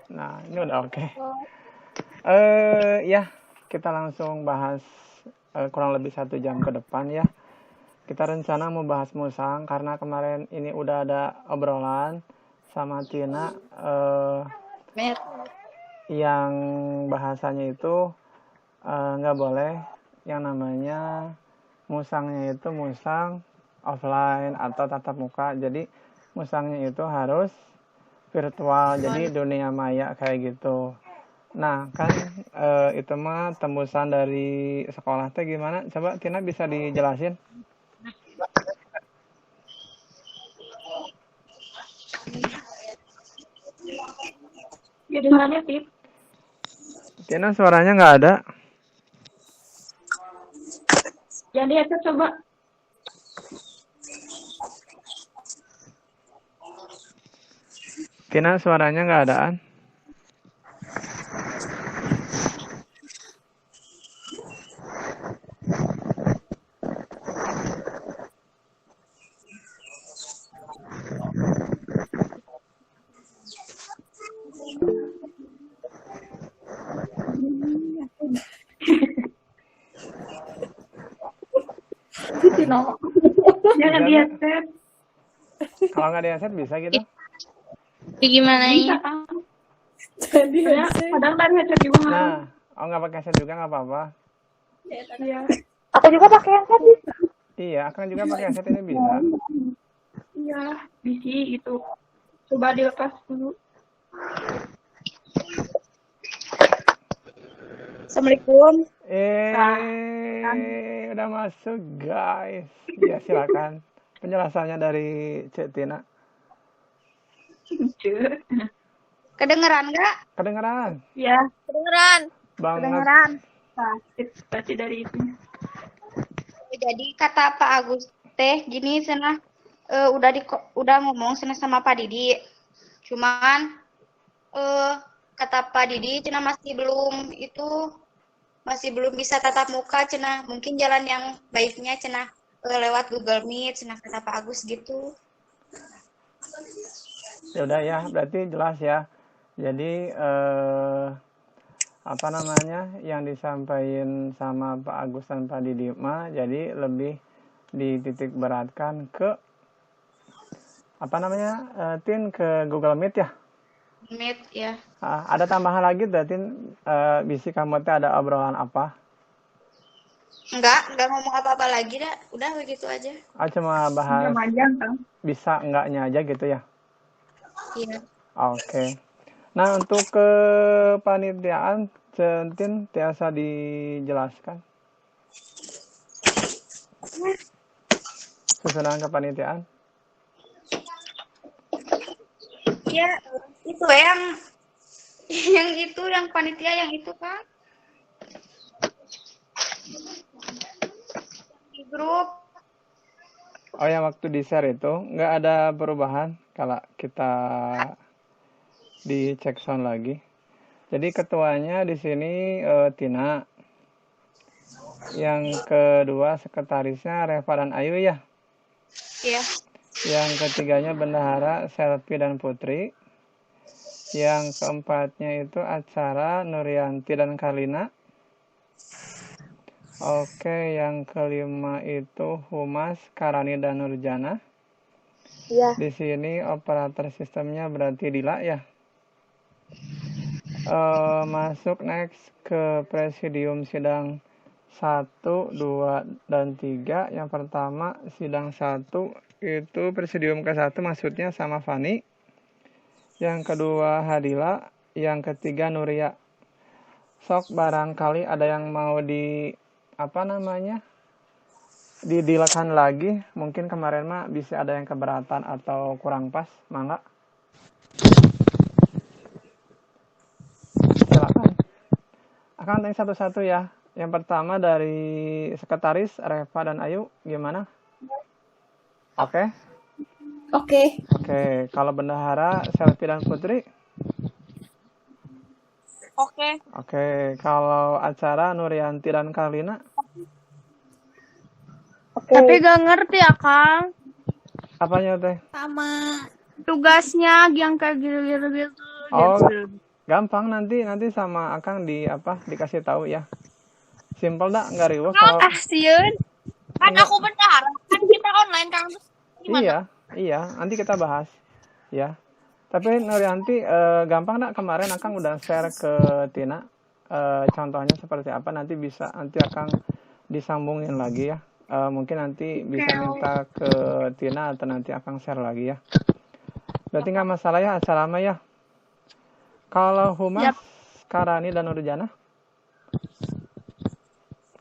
Nah, ini udah oke. Oh, Ya, kita langsung bahas kurang lebih 1 jam ke depan ya. Kita rencana mau bahas musang karena kemarin ini udah ada obrolan sama Tina Mer. yang bahasanya itu nggak boleh yang namanya musangnya itu musang offline atau tatap muka. Jadi musangnya itu harus virtual, jadi dunia maya kayak gitu. Nah, kan itu mah tembusan dari sekolah teh gimana? Coba Tina bisa dijelasin? Jadi mana Pip? Tina suaranya nggak ada. Jadi aku coba. Tina suaranya nggak adaan. Gitu no. Jangan Bisa di nggak? headset. Kalau nggak di headset bisa gitu? Gimana Bisa ya? kan? Jadi Ya, kadang dari headset juga ngaruh. Nah, nggak pakai headset juga nggak apa-apa. Iya. Aku juga pakai headset bisa. Iya, akan juga pakai headset ini bisa. Iya, bisi gitu. Coba dilepas dulu. Assalamualaikum. Udah masuk guys. Ya silakan. Penjelasannya dari Cik Tina. Kedengeran nggak? Kedengeran Ya, Kedengeran. banget. Kedengeran. pasti dari itu. Jadi kata Pak Agus teh gini sana udah ngomong sana sama Pak Didi. Cuman kata Pak Didi cina masih belum bisa tatap muka cina. Mungkin jalan yang baiknya cina lewat Google Meet cina kata Pak Agus gitu. Ya udah ya, berarti jelas ya. Jadi apa namanya yang disampaikan sama Pak Agus dan Pak Didi mah jadi lebih dititik beratkan ke apa namanya Tin ke Google Meet ya. Meet ya. Ada tambahan lagi Tin bisi kamu teh ada obrolan apa? Enggak ngomong apa-apa lagi dah. Udah begitu aja. Cuma bahas Panjang kan? bisa enggaknya aja gitu ya. Iya. Oke. Nah, untuk kepanitiaan Centin tiasa dijelaskan. Susunan kepanitiaan. Ya, itu yang panitia yang itu kan. Di grup. Oh ya, waktu di share itu nggak ada perubahan kalau kita dicek sound lagi. Jadi ketuanya di sini Tina. Yang kedua sekretarisnya Reva dan Ayu ya. Iya. Yang ketiganya bendahara Selvi dan Putri. Yang keempatnya itu acara Nurianti dan Karlina. Oke, yang kelima itu Humas Karani dan Nurjana. Iya. Di sini operator sistemnya berarti Dila ya. Masuk next ke presidium sidang 1, 2, dan 3. Yang pertama sidang 1 itu presidium ke-1 maksudnya sama Fani. Yang kedua Hadila, yang ketiga Nuria. Sok barangkali ada yang mau didilakan lagi. Mungkin kemarin mah bisa ada yang keberatan atau kurang pas, mangga. Silakan. Akan tanya satu-satu ya. Yang pertama dari sekretaris Reva dan Ayu, gimana? Oke? Oke. Oke, kalau bendahara Selvi dan Putri? Oke. Oke, kalau acara Nurianti dan Karlina? Tapi gak ngerti ya, Kang. Apanya teh? Sama. Tugasnya yang kayak gitu. Oh, Gampang nanti sama Akang dikasih tahu ya. Simple dah, nggak riweuh kalau Sieun. Kan enggak. aku benar. Kan kita online Kang. Terus gimana? Iya, nanti kita bahas ya. Tapi Nurianti gampang nak, kemarin Akang udah share ke Tina contohnya seperti apa, nanti Akang disambungin lagi ya. Mungkin nanti bisa minta ke Tina atau nanti Akang share lagi ya. Berarti nggak masalah ya acara mah ya. Kalau Humas, Karani dan Nurjana,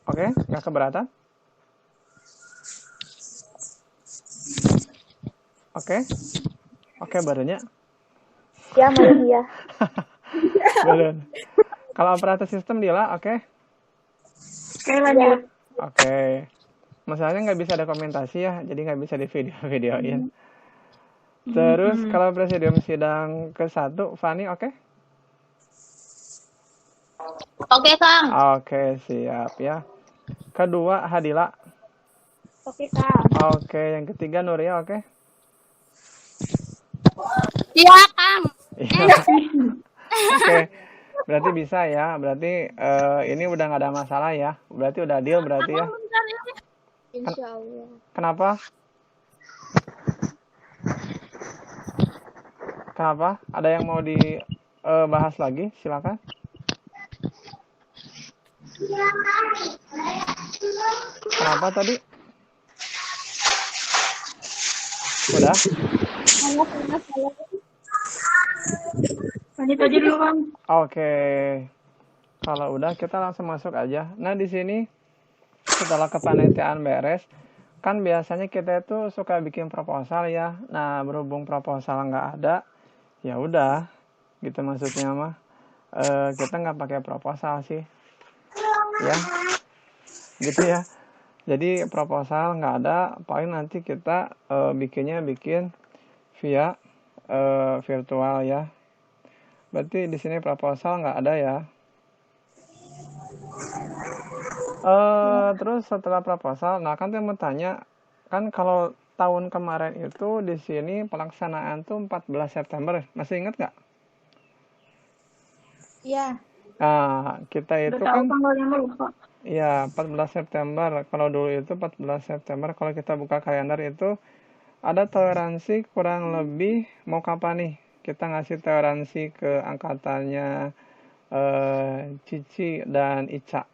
oke, nggak keberatan? Oke, barunya. Ya, Maria. Belum. Kalau operator sistem Dila, oke? Oke, lanjut. Oke. Masalahnya nggak bisa dokumentasi ya, jadi nggak bisa di videoin. Terus kalau presidium sidang ke-1, Fani oke? Oke, Kang. Oke, siap ya. Kedua, Hadila. Oke, Kang. Oke, yang ketiga Nuria, oke? Iya, Kang. Oke, berarti bisa ya. Berarti ini udah nggak ada masalah ya. Berarti udah deal berarti ya. Insya Allah. Kenapa? Ada yang mau dibahas lagi? Silakan. Kenapa tadi? Udah? Lanjut aja dulu, Kang. Oke. Kalau udah kita langsung masuk aja. Nah, di sini setelah kepanitiaan beres, kan biasanya kita itu suka bikin proposal ya. Nah, berhubung proposal nggak ada, ya udah, gitu maksudnya mah. Kita nggak pakai proposal sih, ya, gitu ya. Jadi proposal nggak ada, paling nanti kita bikin via virtual ya. Berarti di sini proposal nggak ada ya. Terus setelah proposal, nah kan saya mau tanya, kan kalau tahun kemarin itu di sini pelaksanaan tuh 14 September, masih ingat nggak? Iya. Nah, kita itu Udah tahu kan, tanggalnya mah lupa. ya 14 September, kalau dulu itu 14 September, kalau kita buka kalender itu ada toleransi kurang lebih, mau kapan nih? Kita ngasih toleransi ke angkatannya Cici dan Ica.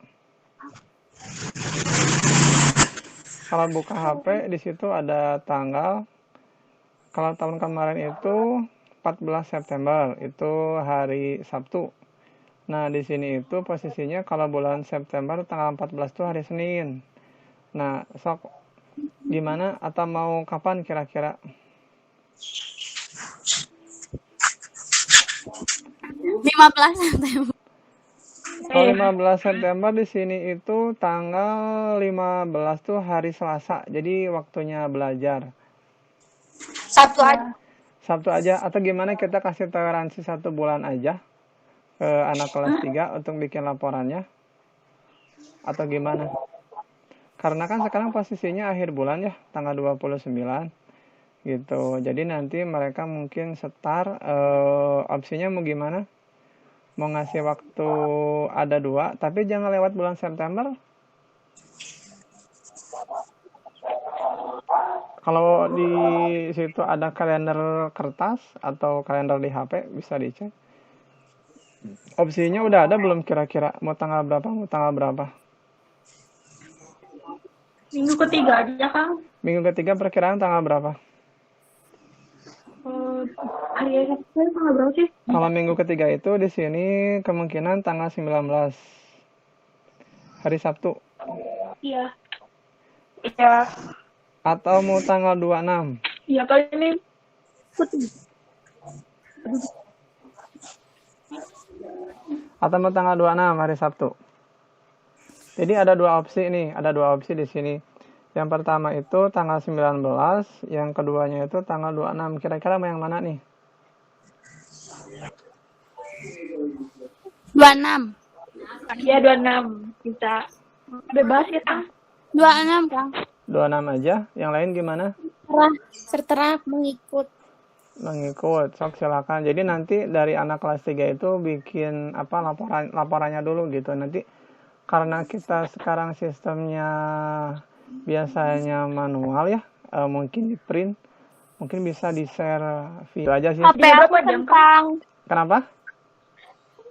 Kalau buka HP di situ ada tanggal. Kalau tahun kemarin itu 14 September, itu hari Sabtu. Nah, di sini itu posisinya kalau bulan September tanggal 14 itu hari Senin. Nah, sok gimana atau mau kapan kira-kira? 15 September. Kalau 15 September di sini itu tanggal 15 tuh hari Selasa. Jadi waktunya belajar. Sabtu aja atau gimana kita kasih toleransi 1 bulan aja ke anak kelas 3 untuk bikin laporannya? Atau gimana? Karena kan sekarang posisinya akhir bulan ya, tanggal 29 gitu. Jadi nanti mereka mungkin start opsinya mau gimana? Mau ngasih waktu ada 2, tapi jangan lewat bulan September. Kalau di situ ada kalender kertas atau kalender di HP, bisa dicek. Opsinya udah ada belum kira-kira? Mau tanggal berapa? Minggu ketiga aja, Kang. Minggu ketiga perkiraan tanggal berapa? Hari Sabtu tanggal berapa sih? Kalau minggu ketiga itu di sini kemungkinan tanggal 19. Hari Sabtu. Iya. Iya. Atau mau tanggal 26? Iya, kali ini putih. Atau mau tanggal 26 hari Sabtu? Jadi ada 2 opsi nih, di sini. Yang pertama itu tanggal 19, yang keduanya itu tanggal 26. Kira-kira mau yang mana nih? 26. Iya, 26. Bisa. Bebas ya, Kang. 26, Kang. 26 aja. Yang lain gimana? Terserah mengikut. Mengikut, sok silakan. Jadi nanti dari anak kelas 3 itu bikin apa laporannya dulu gitu. Nanti karena kita sekarang sistemnya biasanya manual ya, mungkin di print, mungkin bisa di share video aja sih. HP aku kentang. Kenapa?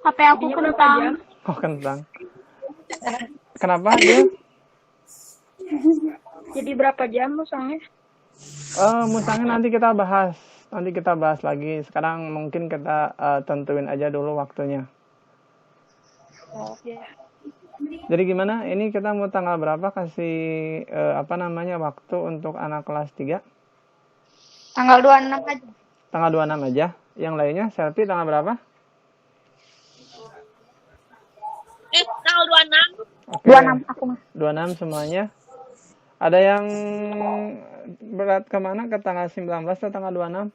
HP aku kentang. Oh, kentang. Kenapa dia? Jadi berapa jam musangnya? Musangnya nanti kita bahas. Nanti kita bahas lagi. Sekarang mungkin kita tentuin aja dulu waktunya. Oh, ya. Jadi gimana? Ini kita mau tanggal berapa kasih waktu untuk anak kelas 3? Tanggal 26 aja. Tanggal 26 aja. Yang lainnya, Selfie tanggal berapa? Tanggal 26. Oke. 26 aku mah. 26 semuanya. Ada yang berat kemana? Ke tanggal 19 atau tanggal 26?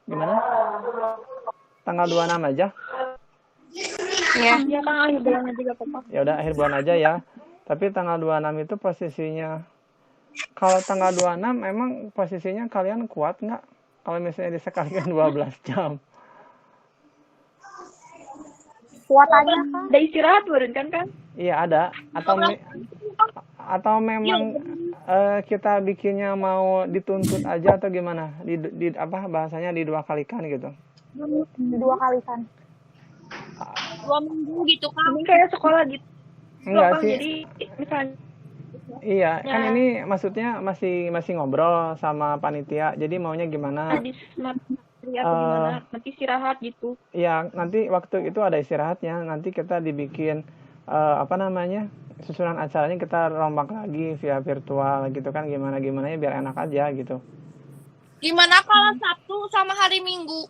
Gimana? Tanggal 26 aja? Iya. Ya kan akhir bulan aja gak apa-apa. Ya udah akhir bulan aja ya. Tapi tanggal 26 itu posisinya, kalau tanggal 26 emang posisinya kalian kuat nggak? Kalau misalnya disekalikan 12 jam. Kuat aja kan. Ada istirahat baru kan? Iya ada. Atau memang kita bikinnya mau dituntut aja atau gimana? Di apa bahasanya di 2 kalikan gitu. 2 kalikan. 2 minggu gitu kan. Ini kayak sekolah gitu. Enggak sih. Jadi misalnya Iya, kan ini maksudnya masih ngobrol sama panitia. Jadi maunya gimana? di materi atau gimana? Nanti istirahat gitu. Iya, nanti waktu itu ada istirahatnya. Nanti kita dibikin susunan acaranya kita rombak lagi via virtual gitu kan, gimana ya biar enak aja gitu. Gimana kalau Sabtu sama hari Minggu?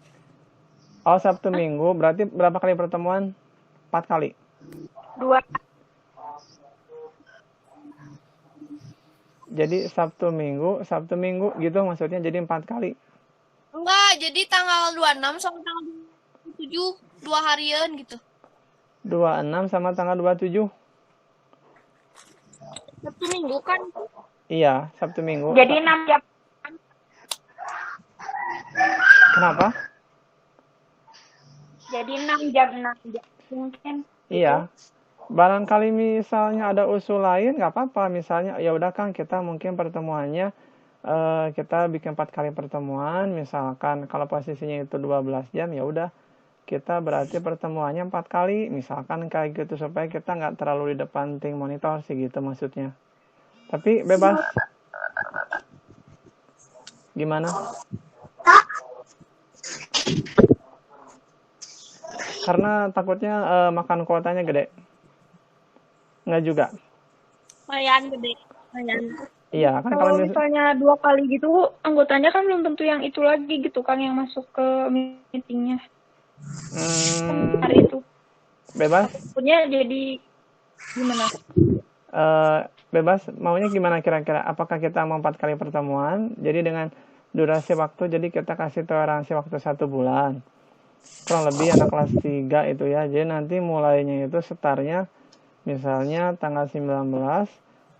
Oh, Sabtu Minggu berarti berapa kali pertemuan? 4 kali. 2. Jadi Sabtu Minggu gitu maksudnya, jadi 4 kali. Enggak, jadi tanggal 26 sama tanggal 27, 2 harian gitu. 26 sama tanggal 27. Sabtu Minggu kan? Iya, Sabtu Minggu. Jadi 6 jam. Kenapa? Jadi 6 jam mungkin. Iya. Barangkali misalnya ada usul lain nggak apa-apa, misalnya ya udah Kang, kita mungkin pertemuannya kita bikin 4 kali pertemuan, misalkan kalau posisinya itu 12 jam ya udah kita berarti pertemuannya 4 kali, misalkan kayak gitu, supaya kita nggak terlalu di depan ting monitor sih gitu maksudnya. Tapi bebas. Gimana? Karena takutnya makan kuotanya gede. Enggak juga. Lumayan gede. Lumayan. Iya, kan Kalau misalnya 2 kali gitu, anggotanya kan belum tentu yang itu lagi gitu kan yang masuk ke meetingnya. Hari itu. Bebas. Punya jadi gimana? Bebas. Maunya gimana kira-kira? Apakah kita mau 4 kali pertemuan? Jadi dengan durasi waktu, jadi kita kasih toleransi waktu 1 bulan. Kurang lebih anak kelas 3 itu ya. Jadi nanti mulainya itu startnya misalnya tanggal 19,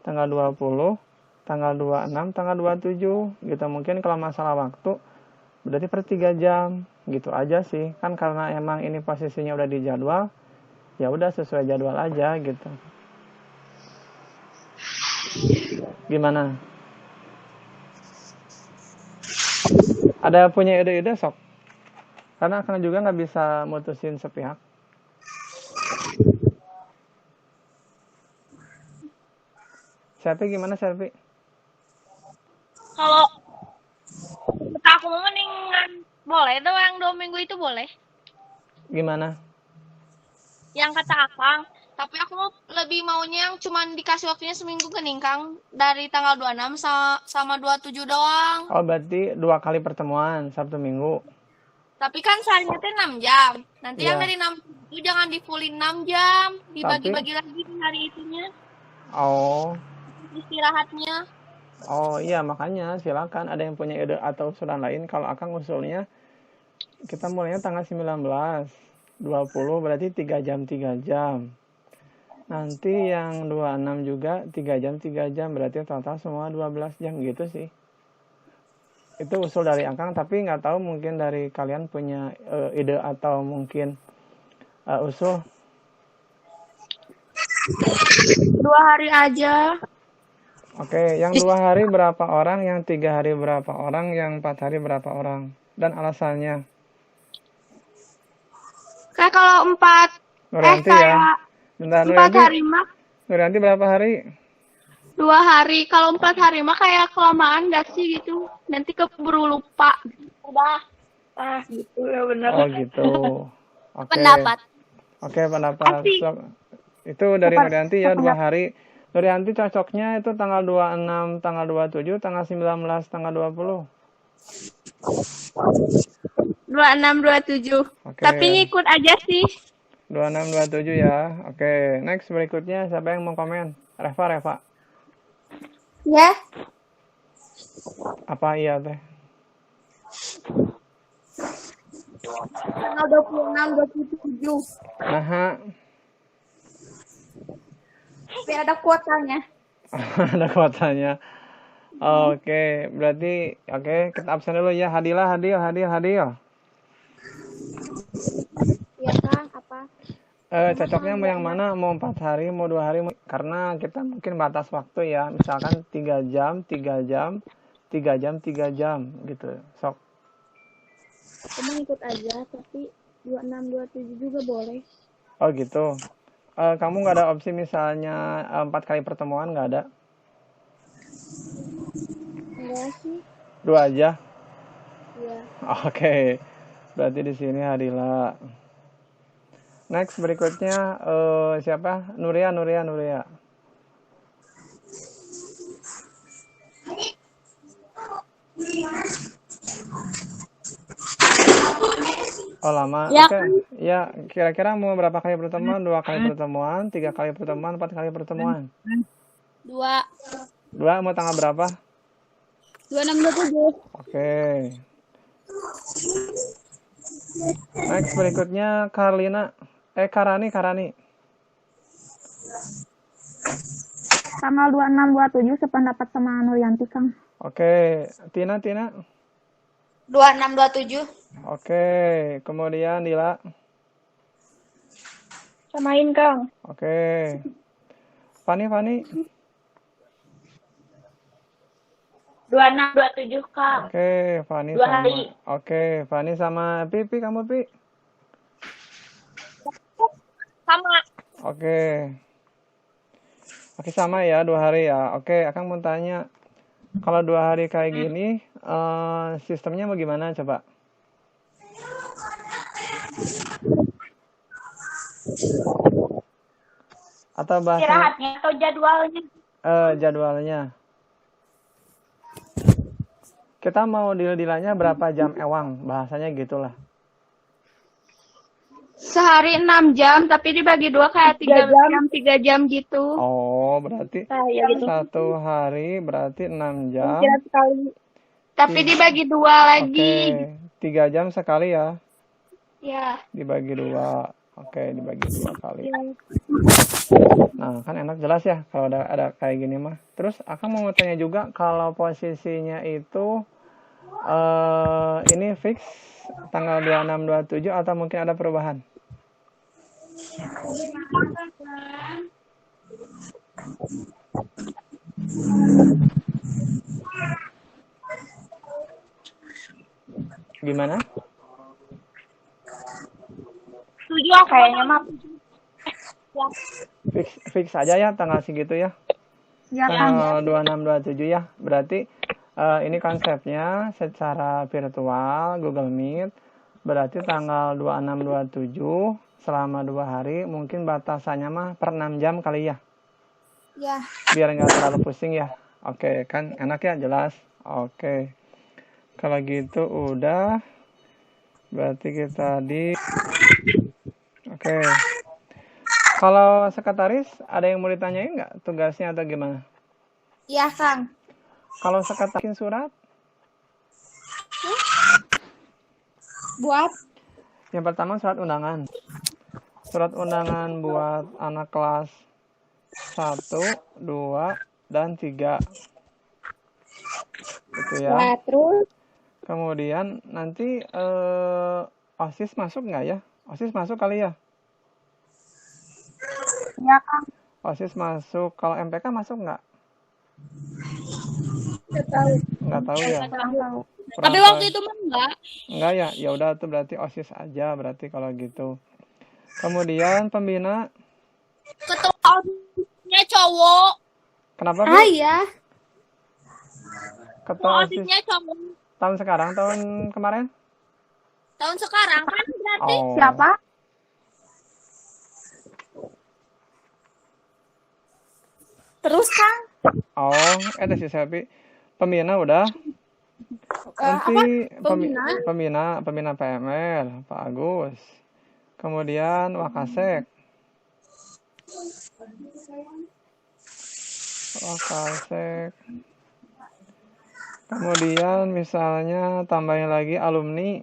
tanggal 20, tanggal 26, tanggal 27 gitu. Mungkin kalau masalah waktu berarti per 3 jam gitu aja sih. Kan karena emang ini posisinya udah di jadwal, ya udah sesuai jadwal aja gitu. Gimana? Ada punya ide-ide sok? Karena Akang juga nggak bisa mutusin sepihak. Selfie gimana Selfie? Kalau kata aku mau mendingan boleh tuh yang 2 minggu itu boleh. Gimana? Yang kata Akang, tapi aku lebih maunya yang cuman dikasih waktunya seminggu gening Kang, dari tanggal 26 sama 27 doang. Oh, berarti 2 kali pertemuan Sabtu Minggu. Tapi kan seharinya teh 6 jam. Nanti yang Iya. dari 6 itu jangan di fullin 6 jam, dibagi-bagi lagi di hari itunya. Oh. Istirahatnya. Oh iya, makanya silakan ada yang punya ide atau usulan lain. Kalau Akang usulnya kita mulainya tanggal 19, 20 berarti 3 jam. Nanti yang 26 juga 3 jam, berarti total semua 12 jam gitu sih. Itu usul dari Akang, tapi nggak tahu mungkin dari kalian punya ide atau mungkin usul. 2 hari aja. Oke, yang 2 hari berapa orang, yang 3 hari berapa orang, yang 4 hari berapa orang, dan alasannya. Kayak kalau 4 Nurianti ya. Bentar, 4 Nurianti. hari mah Nurianti berapa hari? 2 hari. Kalau 4 hari mah kayak kelamaan gak sih gitu. Nanti keburu lupa. Udah. Gitu ya bener. Oh gitu. Oke. Pendapat. Oke, pendapat. Asik. So, itu dari Nurianti ya, 2 hari. Nurianti cocoknya itu tanggal 26, tanggal 27, tanggal 19, tanggal 20. 26, 27. Oke. Tapi ngikut aja sih. 26, 27 ya. Oke, next berikutnya siapa yang mau komen? Reva. Ya, Apa iya teh? tanggal 26, 27. Nah, Biar ada kuotanya. ada kuotanya. Oke, berarti kita absen dulu ya. Hadil. Iya Kang, apa? Cocoknya mau yang mana? Mau 4 hari, mau 2 hari? Karena kita mungkin batas waktu ya. Misalkan 3 jam gitu. Sok. Cuma ikut aja, tapi 26, 27 juga boleh. Oh gitu. Kamu nggak ada opsi misalnya 4 kali pertemuan, nggak ada? Enggak sih. 2 aja? Iya. Oke. Berarti di sini Hadila. Next berikutnya siapa? Nuria. Oh lama. Ya. Oke. Ya, kira-kira mau berapa kali pertemuan? 2 kali pertemuan, 3 kali pertemuan, 4 kali pertemuan. 2. 2 mau tanggal berapa? 26, 27. Oke. Next berikutnya Karani. Tanggal 26, 27 sependapat sama Nurianti, Kang. Oke, Tina. 26, 27. Oke, kemudian Dila. Samain Kang. Oke. Fani. 26, 27 Kang. Oke, Fani 2 sama. hari. Oke, Fani sama Pipi, kamu Pi. Sama. Oke. Oke, sama ya, 2 hari ya. Oke, Akang mau tanya. Kalau 2 hari kayak gini, sistemnya bagaimana coba? Atau bahasa Istirahatnya atau jadwalnya? jadwalnya. Kita mau deal-dealannya berapa jam ewang, bahasanya gitulah. Sehari 6 jam, tapi dibagi 2 kayak 3 jam, 3 jam gitu. Oh, berarti Kayak gitu. 1 hari berarti 6 jam. Kira sekali. Tapi dibagi 2 lagi. Oke, 3 jam sekali ya. Ya. Dibagi 2. Oke, dibagi 2 kali. Nah, kan enak jelas ya kalau ada kayak gini mah. Terus Akang mau tanya juga kalau posisinya itu ini fix tanggal 26, 27 atau mungkin ada perubahan? Gimana? Setuju kayaknya mah. Fix aja ya tanggal segitu ya. Ya, Kang. Tanggal 26, 27 ya. Berarti ini konsepnya secara virtual Google Meet. Berarti tanggal 26, 27 selama 2 hari. Mungkin batasannya mah per 6 jam kali ya. Ya. Biar nggak terlalu pusing ya. Oke, kan enak ya, jelas. Oke. Kalau gitu udah. Berarti kita Oke. Kalau sekretaris, ada yang mau ditanyain nggak tugasnya atau gimana? Iya, Kang. Kalau sekretaris surat, Buat yang pertama surat undangan. Surat undangan buat anak kelas 1, 2, dan 3. Gitu ya. Nah, terus Kemudian nanti OSIS masuk nggak ya? OSIS masuk kali ya? Ya, Kang. OSIS masuk. Kalau MPK masuk nggak? nggak tahu. Nggak tahu ya? Tahu. Tapi Kurang waktu itu mah enggak. Enggak ya? Ya udah tuh berarti OSIS aja berarti kalau gitu. Kemudian pembina, Ketua OSIS-nya cowok. kenapa Bu? Iya. Ketua Ketua OSIS OSIS-nya cowok. tahun sekarang, tahun kemarin? Tahun sekarang kan berarti. Oh. Siapa? Terus Kang, Oh, ada si Selvi. Pembina udah. Nanti pembina PML, Pak Agus. Kemudian Wakasek. Kemudian misalnya tambahin lagi alumni.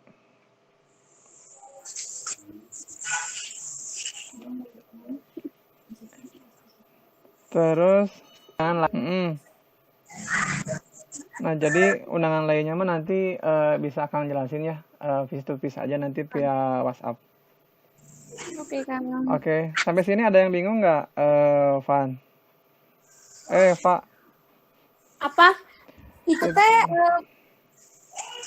Terus nah, jadi undangan lainnya mah nanti bisa Kang jelasin ya, face to face aja nanti via WhatsApp. oke Kang. Oke, sampai sini ada yang bingung nggak, Van? Pak. Apa? Itu teh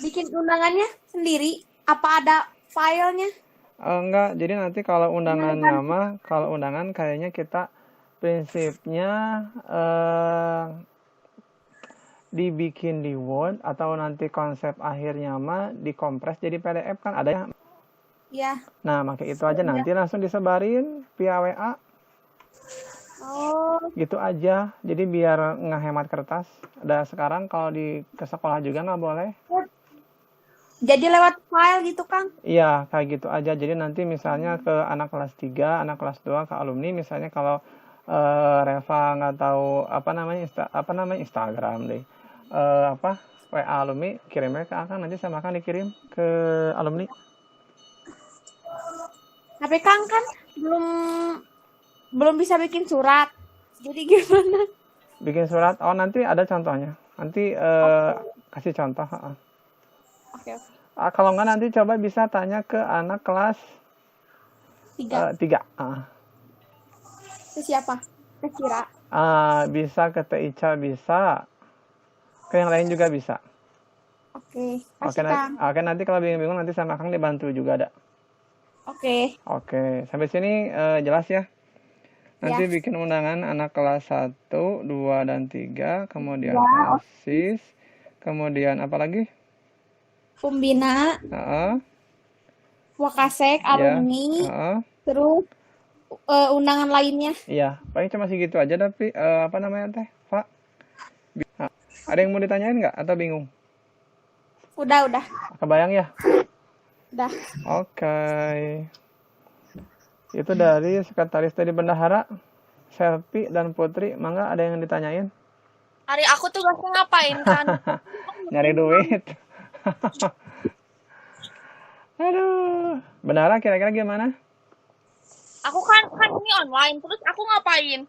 bikin undangannya sendiri? Apa ada filenya? Enggak, jadi nanti kalau undangannya mah, kalau undangan kayaknya kita prinsipnya dibikin di Word atau nanti konsep akhirnya mah dikompres jadi PDF kan ada ya. Ya. Nah, pakai itu aja nanti langsung disebarin via WA. Oh, Gitu aja. Jadi biar ngehemat kertas. Ada sekarang kalau ke sekolah juga nggak boleh. jadi lewat file gitu Kang? Iya, kayak gitu aja. Jadi nanti misalnya ke anak kelas 3, anak kelas 2, ke alumni misalnya kalau Reva nggak tahu apa namanya Instagram deh. WA alumni kirimnya ke Akang, nanti sama Akang dikirim ke alumni. Tapi Kang kan belum bisa bikin surat. Jadi gimana? Bikin surat. Oh, nanti ada contohnya. Nanti kasih contoh. Oke. Kalau nggak nanti coba bisa tanya ke anak kelas 3. 3. Ke siapa? Ke Kira. Bisa ke Teh Ica, bisa. Ke yang lain juga bisa. Oke. Oke, Kasih Kang. oke, nanti kalau bingung-bingung nanti sama Kang dibantu juga ada. Oke. Oke, sampai sini jelas ya. Nanti bikin undangan anak kelas 1, 2, dan 3. Kemudian OSIS. Kemudian apa lagi? Pembina, Wakasek, alumni, terus undangan lainnya. Iya, paling cuma segitu aja tapi apa namanya Teh? Pak? Ada yang mau ditanyain nggak atau bingung? Udah. Kebayang ya? Udah. Oke. Itu dari sekretaris dari Bendahara, Selvi dan Putri. Mangga ada yang ditanyain? Hari aku tugasnya ngapain kan? Nyari duit. Aduh. Bendahara kira-kira gimana? Aku kan ini online, terus aku ngapain?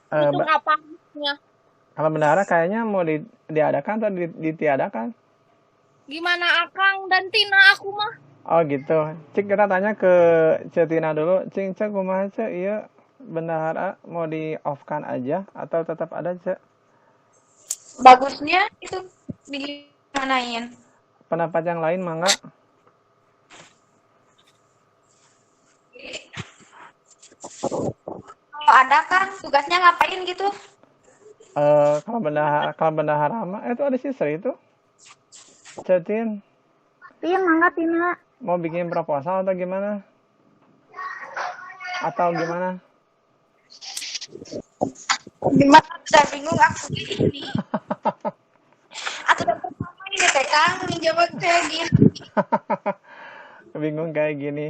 Itu ngapainnya? Kalau Bendahara kayaknya mau diadakan atau ditiadakan? Gimana Akang dan Tina aku mah? Oh gitu. Cik, kita tanya ke Cetina dulu. Cik, kumaha Cik? Iya, Bendahara mau di off-kan aja atau tetap ada Cik? Bagusnya itu dimanain? Pendapat yang lain mangga? Kalau ada kan tugasnya ngapain gitu? Kalau bendahara mah itu ada si Sri itu. Cetin. Iya, mangga Tina. Mau bikin proposal atau gimana? Atau gimana? Gimana? Udah bingung aku ini. Aku udah pertama ini teh Kang jawab kayak gini. Bingung kayak gini.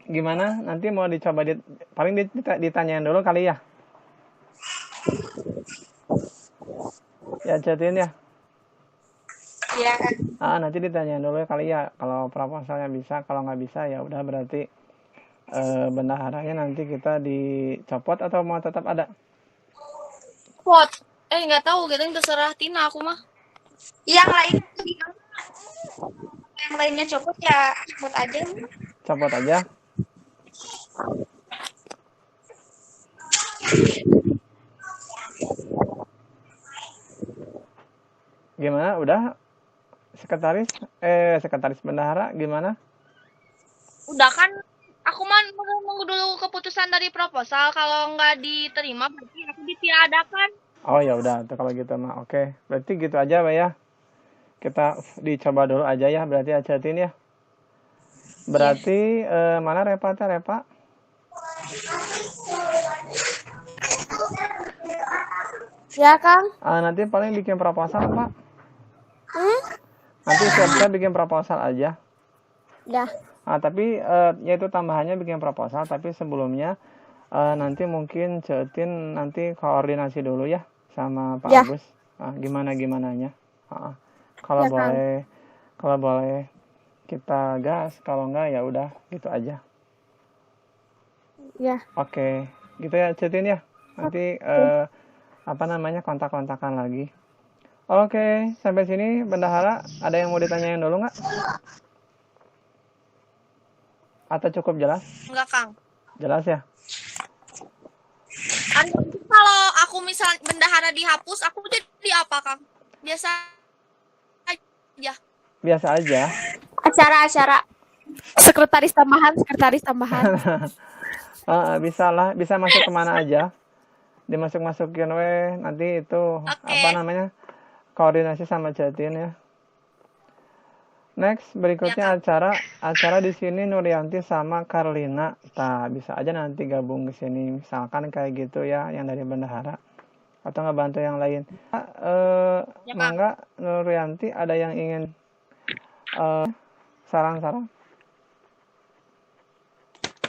Gimana? Nanti mau dicoba paling ditanyain dulu kali ya. Ya Cetin ya. Iya. Nanti ditanyain dulu kali ya. Kalau proposalnya bisa, kalau nggak bisa ya udah berarti bendaharanya nanti kita dicopot atau mau tetap ada? Pot. Nggak tahu gitu, terserah Tina aku mah. Yang lain yang lainnya copot ya copot aja. Copot aja. Gimana? Udah? Sekretaris bendahara gimana? Udah kan, aku mah nunggu dulu keputusan dari proposal. Kalau nggak diterima berarti aku ditiadakan. Oh ya udah, tuh kalau gitu mah oke. Berarti gitu aja, Pak ya. Kita dicoba dulu aja ya, berarti ajatin ya. Berarti mana Repa teh, Repa? Ya, Kang. Nanti paling bikin proposal, Pak. Nanti siap-siap bikin proposal aja. Ya. Tapi yaitu tambahannya bikin proposal, tapi sebelumnya nanti mungkin Cetin nanti koordinasi dulu ya sama Pak Ya. Agus. Gimana-gimananya. Kalau Ya, boleh kita gas, kalau enggak ya udah gitu aja. Ya. Oke, gitu ya Cetin ya. Nanti kontak-kontakan lagi. Oke, sampai sini Bendahara ada yang mau ditanyain dulu nggak? Atau cukup jelas? Enggak, Kang. Jelas ya? Kalau aku misalnya bendahara dihapus, aku jadi apa, Kang? Biasa aja. Biasa aja. Acara-acara. Sekretaris tambahan. Bisa lah, bisa masuk kemana aja. Dimasuk-masukin nanti itu koordinasi sama Jatin ya. Next, berikutnya acara di sini Nuryanti sama Karlina. Bisa aja nanti gabung ke sini, misalkan kayak gitu ya, yang dari bendahara. Atau nggak bantu yang lain. Mangga Nuryanti ada yang ingin saran-saran?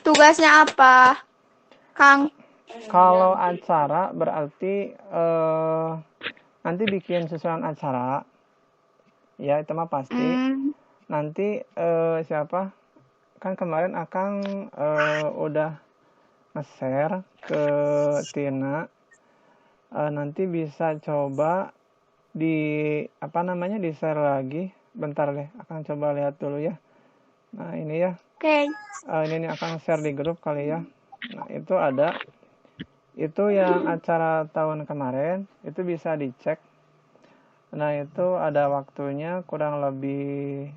Tugasnya apa, Kang? Kalau acara berarti nanti bikin susunan acara. Ya, itu mah pasti. Nanti siapa? Kan kemarin Akang udah nge-share ke Tina. Nanti bisa coba di-share lagi. Bentar deh, Akang coba lihat dulu ya. Nah, ini ya. Oke. Ini nih Akang share di grup kali ya. Nah, itu ada. Itu yang acara tahun kemarin, itu bisa dicek. Nah, itu ada waktunya kurang lebih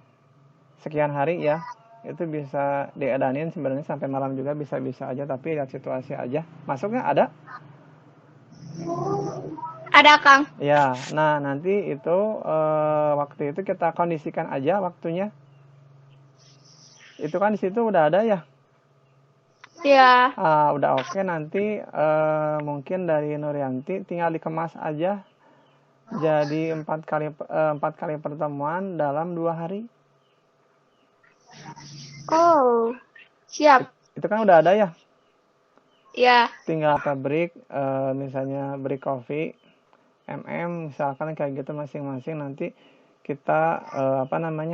sekian hari ya. Itu bisa diedanin sebenarnya sampai malam juga bisa-bisa aja, tapi lihat situasi aja. Masuknya ada? Ada, Kang. Ya, nah nanti itu waktu itu kita kondisikan aja waktunya. Itu kan di situ udah ada ya? Ya. Udah oke, nanti mungkin dari Nuryanti tinggal dikemas aja. Jadi 4 kali pertemuan dalam 2 hari. Oh, siap. Itu kan udah ada ya? Ya. Tinggal break, misalnya break coffee, misalkan kayak gitu masing-masing, nanti kita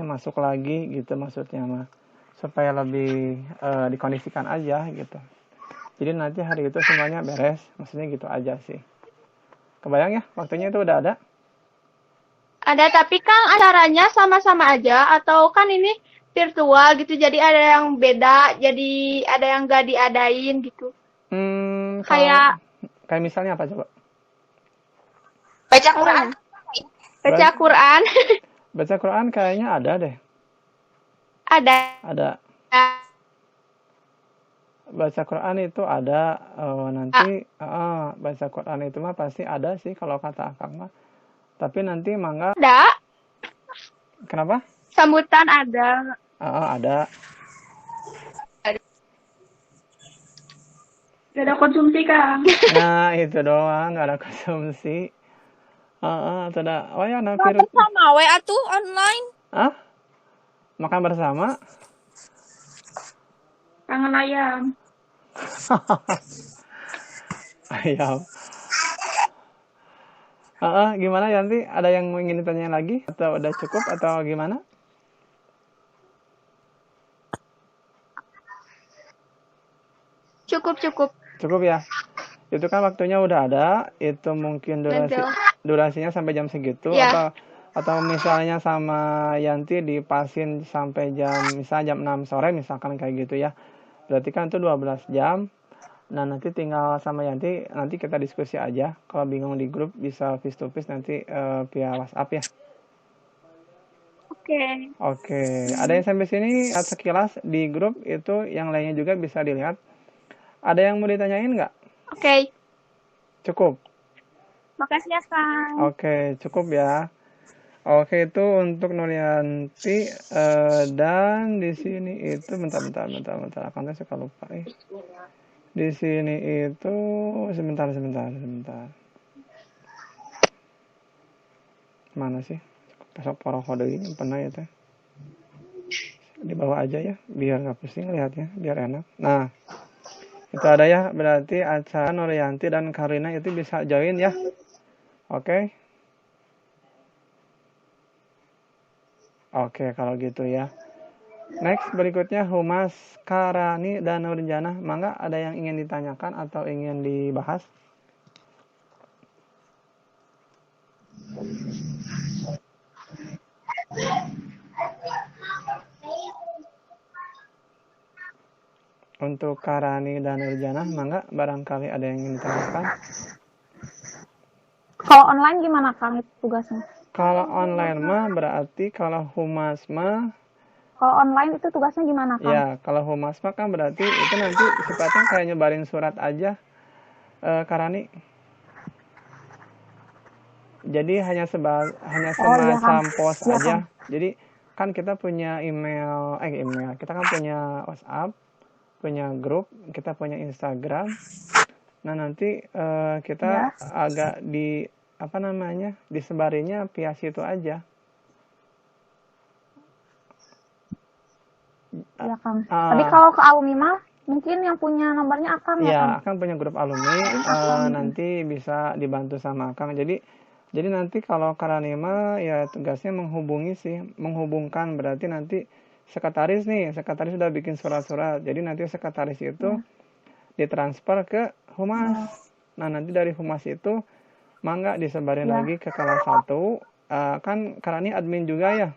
masuk lagi gitu maksudnya mah, supaya lebih dikondisikan aja gitu. Jadi nanti hari itu semuanya beres, maksudnya gitu aja sih. Kebayang ya, waktunya itu udah ada? Ada, tapi Kang acaranya sama-sama aja atau kan ini virtual gitu, jadi ada yang beda, jadi ada yang gak diadain gitu. Kayak misalnya apa coba? Baca Quran. Baca Quran. Baca Quran kayaknya ada deh. Ada. Baca Quran itu ada, nanti baca Quran itu mah pasti ada sih kalau kata Akang mah. Tapi nanti mangga. Ada. Kenapa? Sambutan ada. Ada. Gak ada konsumsi, Kang. Nah, itu doang, gak ada konsumsi. Tidak. Oh ya, virus. Bersama, atuh online. Makan bersama? Kangen ayam. Ayam. Gimana Yanti? Ada yang ingin ditanya lagi? Atau udah cukup atau gimana? Cukup. Cukup ya? Itu kan waktunya udah ada, itu mungkin durasinya sampai jam segitu, Ya. atau misalnya sama Yanti dipasin sampai misalnya jam 6 sore misalkan kayak gitu ya. Berarti kan itu 12 jam. Nah, nanti tinggal sama Yanti, nanti kita diskusi aja. Kalau bingung di grup bisa face to face nanti via WhatsApp ya. Oke. Ada yang sampai sini sekilas di grup itu, yang lainnya juga bisa dilihat. Ada yang mau ditanyain nggak? Oke. Cukup. Makasih ya, Kang. Oke, cukup ya. Oke, itu untuk Nuryanti, dan di sini itu bentar, akannya suka lupa ya. Di sini itu sebentar. Mana sih? Pasok porokodo ini pernah ya teh. Di bawah aja ya, biar nggak pusing lihatnya, biar enak. Nah, itu ada ya, berarti acara Nuryanti dan Karina itu bisa join ya. Oke. Oke, kalau gitu ya. Next, berikutnya Humas, Karani, dan Nurjana. Mangga ada yang ingin ditanyakan atau ingin dibahas? Untuk Karani dan Nurjana, mangga barangkali ada yang ingin ditanyakan. Kalau online gimana, Kang, itu tugasnya? Kalau online mah berarti kalau Humas mah. Kalau online itu tugasnya gimana, Kang? Ya, kalau Humas mah kan berarti itu nanti sifatnya kayak nyebarin surat aja, Karani. Jadi hanya semacam post aja. Jadi kan kita punya email, kita kan punya WhatsApp, punya grup, kita punya Instagram. Nah, nanti kita agak disebarinya via situ aja. Iya, Kang. Tapi kalau ke alumni mah mungkin yang punya nomornya Akang ya, Kang? Iya, Akang punya grup alumni, nanti bisa dibantu sama Akang. Jadi nanti kalau Karanima ya tugasnya menghubungkan, berarti nanti sekretaris sudah bikin surat-surat. Jadi nanti sekretaris itu ditransfer ke Humas. Nah, nanti dari Humas itu mangga disebarin lagi ke kelas 1. Kan Karani admin juga ya?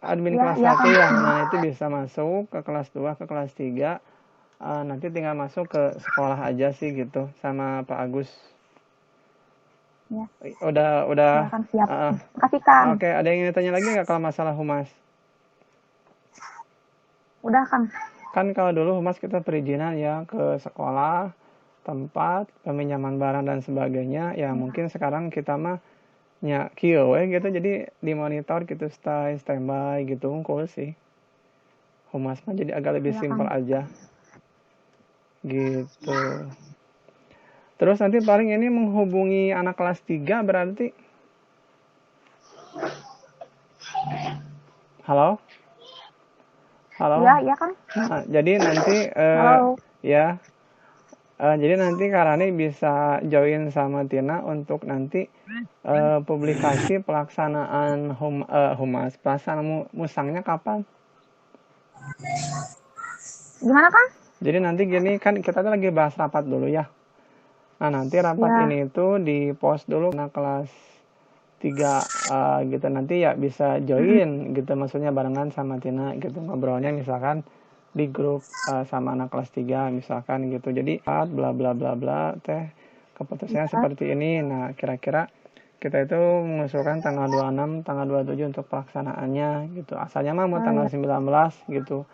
Admin kelas 1 ya. Nah, itu bisa masuk ke kelas 2, ke kelas 3. Nanti tinggal masuk ke sekolah aja sih gitu sama Pak Agus. Ya. Udah. Kan siap. Kasih, Kang. Oke, ada yang ingin tanya lagi nggak kalau masalah Humas? Udah, Kang. Kan kalau dulu Humas kita perizinan ya ke sekolah, tempat, peminjaman barang dan sebagainya. Ya mungkin sekarang kita mah kieu gitu, jadi dimonitor gitu, standby gitu, cool sih. Humas mah jadi agak lebih simpel aja. Gitu. Terus nanti paling ini menghubungi anak kelas 3 berarti. Halo? Iya, Kang. Nah, jadi nanti ya. Jadi nanti Karani bisa join sama Tina untuk nanti publikasi pelaksanaan Humas. Pelaksanaan musangnya kapan? Gimana, Kang? Jadi nanti gini, kan kita lagi bahas rapat dulu ya. Nah, nanti rapat ini itu di post dulu anak kelas 3 gitu, nanti ya bisa join gitu, maksudnya barengan sama Tina gitu, ngobrolnya misalkan di grup sama anak kelas 3 misalkan gitu. Jadi bla bla bla bla teh keputusannya seperti ini. Nah, kira-kira kita itu mengusulkan tanggal 26, tanggal 27 untuk pelaksanaannya gitu. Asalnya mah mau tanggal 19 gitu.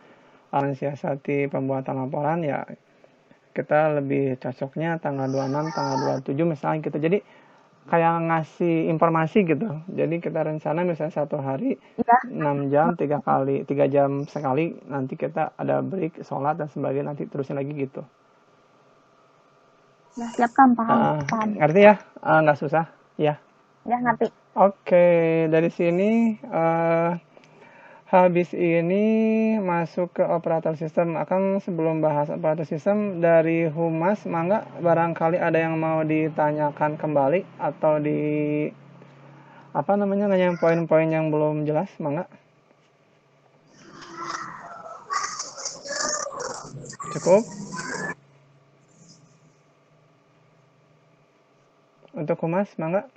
Mensiasati pembuatan laporan ya kita lebih cocoknya tanggal 26, tanggal 27 misalnya gitu. Jadi kayak ngasih informasi gitu. Jadi kita rencana misalnya 1 hari 6 jam 3 jam sekali, nanti kita ada break, sholat dan sebagainya, nanti terusin lagi gitu. Ya, siap, Kang, paham. Ngerti ya? Nggak susah? Ya. Ya, ngerti. Oke, dari sini habis ini masuk ke operator sistem. Akan sebelum bahas operator sistem dari Humas, mangga barangkali ada yang mau ditanyakan kembali atau nanya poin-poin yang belum jelas, mangga. Cukup? Untuk humas, mangga?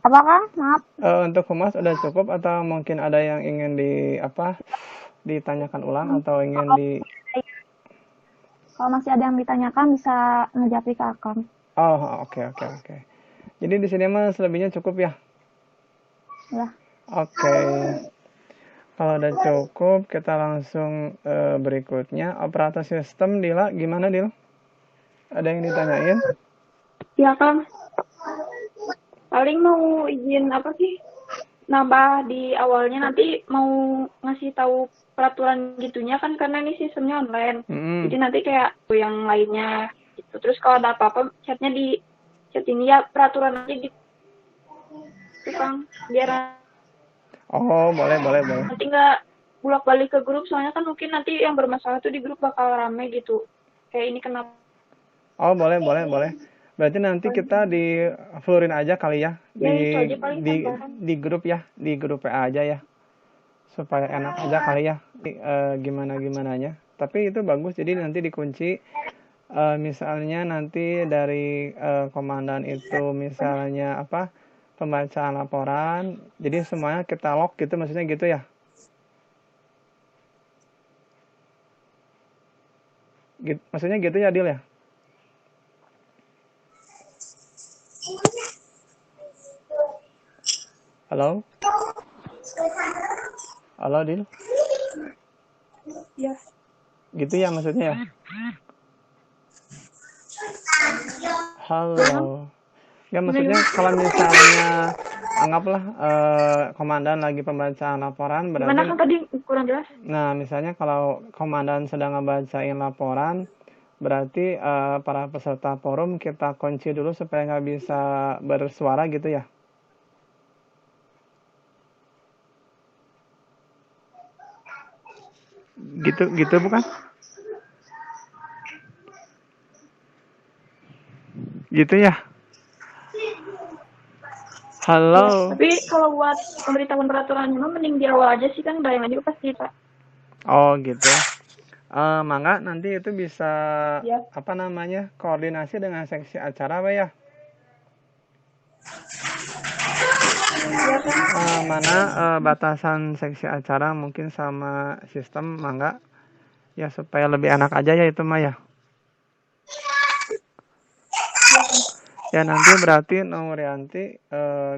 Apa Kang? Maaf. Untuk humas udah cukup atau mungkin ada yang ingin ditanyakan ulang atau ingin Kalau masih ada yang ditanyakan bisa ngejapri ke Akang. Oh, oke. Jadi di sini mah selebihnya cukup ya? Ya. Oke. Kalau udah cukup, kita langsung berikutnya. Operator sistem, Dila, gimana Dil? Ada yang ditanyain? Ya Kang. Paling mau izin apa sih? Nambah di awalnya, nanti mau ngasih tahu peraturan gitunya kan karena ini sistemnya online. Jadi nanti kayak yang lainnya gitu. Terus kalau ada apa-apa chatnya di chat ini ya peraturan aja gitu. Kang, biar Oh, boleh. nanti nggak bolak-balik ke grup, soalnya kan mungkin nanti yang bermasalah tuh di grup bakal rame gitu. Kayak ini kenapa? Oh, boleh. Berarti nanti kita di fluorin aja kali ya. Itu aja paling tambahan. Di grup ya, di grup PA aja ya. Supaya enak aja kali ya. Gimana-gimananya. Tapi itu bagus, jadi nanti dikunci. Misalnya nanti dari komandan itu misalnya pembacaan laporan, jadi semuanya kita lock gitu, maksudnya gitu ya? Maksudnya gitu ya, Dil ya? Halo, Dil? Ya. Gitu ya maksudnya ya? Halo. Ya maksudnya kalau misalnya anggaplah komandan lagi pembacaan laporan berarti. Gimana kan tadi kurang jelas? Nah, misalnya kalau komandan sedang ngebacain laporan, berarti para peserta forum kita kunci dulu supaya nggak bisa bersuara gitu ya? Gitu bukan? Gitu ya? Halo. Tapi kalau buat pemberitahuan peraturannya mah mending di awal aja sih kan, bayang aja pasti Pak. Oh gitu. Mangga nanti itu bisa Ya. koordinasi dengan seksi acara Pak ya? Ya kan? Mana batasan seksi acara mungkin sama sistem mangga ya supaya lebih enak aja ya itu mah ya. Ya nanti berarti Nurianti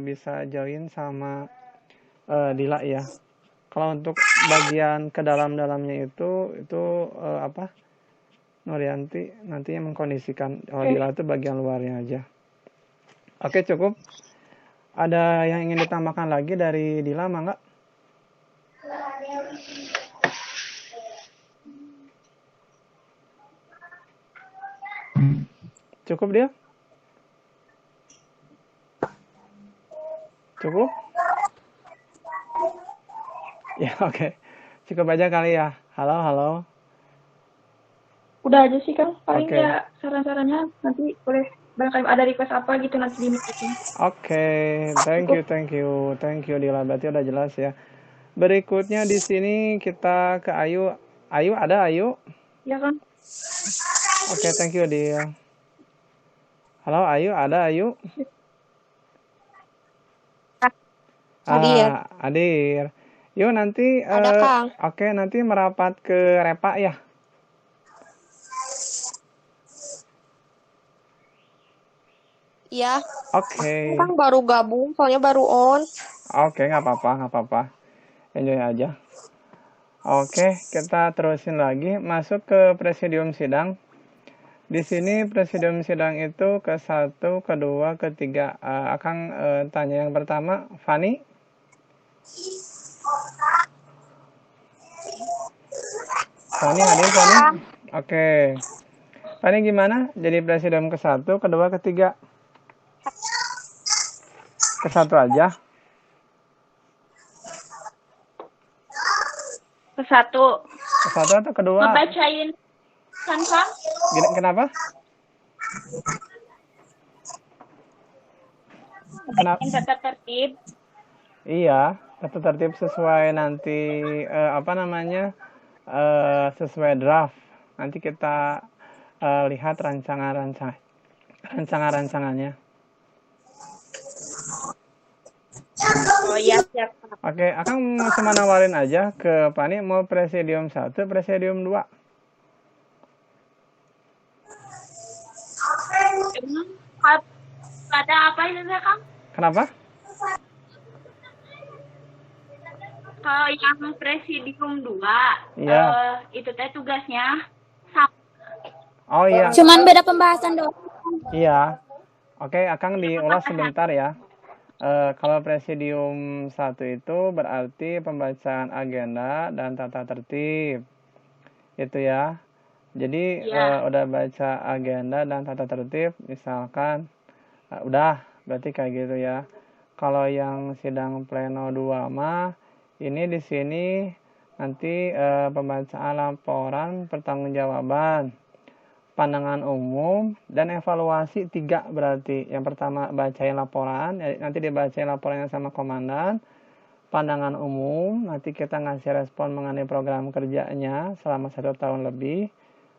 bisa join sama Dila ya. Kalau untuk bagian ke dalamnya itu Nurianti nantinya mengkondisikan. Kalau Dila itu bagian luarnya aja. Oke, cukup. Ada yang ingin ditambahkan lagi dari Dila, mangga? Cukup dia? Cukup? Ya, oke. Cukup aja kali ya. Halo. Udah aja sih Kang. Paling ya saran-sarannya nanti boleh barangkali ada request apa gitu nanti di meeting. Oke, thank you Dila. Berarti udah jelas ya. Berikutnya di sini kita ke Ayu. Ayu ada Ayu? Ya kan? Oke, thank you Dil. Halo Ayu, ada Ayu? Hadir. Yuk nanti Ada, Kang. Oke, nanti merapat ke Repa ya. Iya. Oke. Kang baru gabung, soalnya baru on. Oke, nggak apa-apa. Enjoy aja. Oke, kita terusin lagi. Masuk ke presidium sidang. Di sini presidium sidang itu ke-1, ke-2, ke-3. Akang tanya yang pertama, Fani. Fani hadir, Fani? Oke. Fani gimana? Jadi presidium ke-1, ke-2, ke-3? Ke-1 aja. Ke-1 atau ke-2? ngebacain kan Kang? Kenapa? Ngebacain tata tertib. Iya. tata tertib sesuai nanti sesuai draft. Nanti kita lihat rancangannya. Oh iya, siap. Oke, Akang cuma nawarin aja ke Pani mau presidium 1, presidium 2. Emang ada apa itu ya, Kang? Kenapa? Kalau yang presidium 2, Iya. itu teh tugasnya sama. Oh iya. Cuman beda pembahasan doang. Iya. Oke, Akang diulas sebentar ya. Kalau presidium 1 itu berarti pembacaan agenda dan tata tertib. Itu ya. Jadi udah baca agenda dan tata tertib, misalkan udah, berarti kayak gitu ya. Kalau yang sidang pleno 2 mah ini di sini nanti pembacaan laporan pertanggungjawaban, pandangan umum, dan evaluasi 3 berarti. Yang pertama bacain laporan, nanti dibacain laporannya sama komandan. Pandangan umum, nanti kita ngasih respon mengenai program kerjanya selama 1 tahun lebih.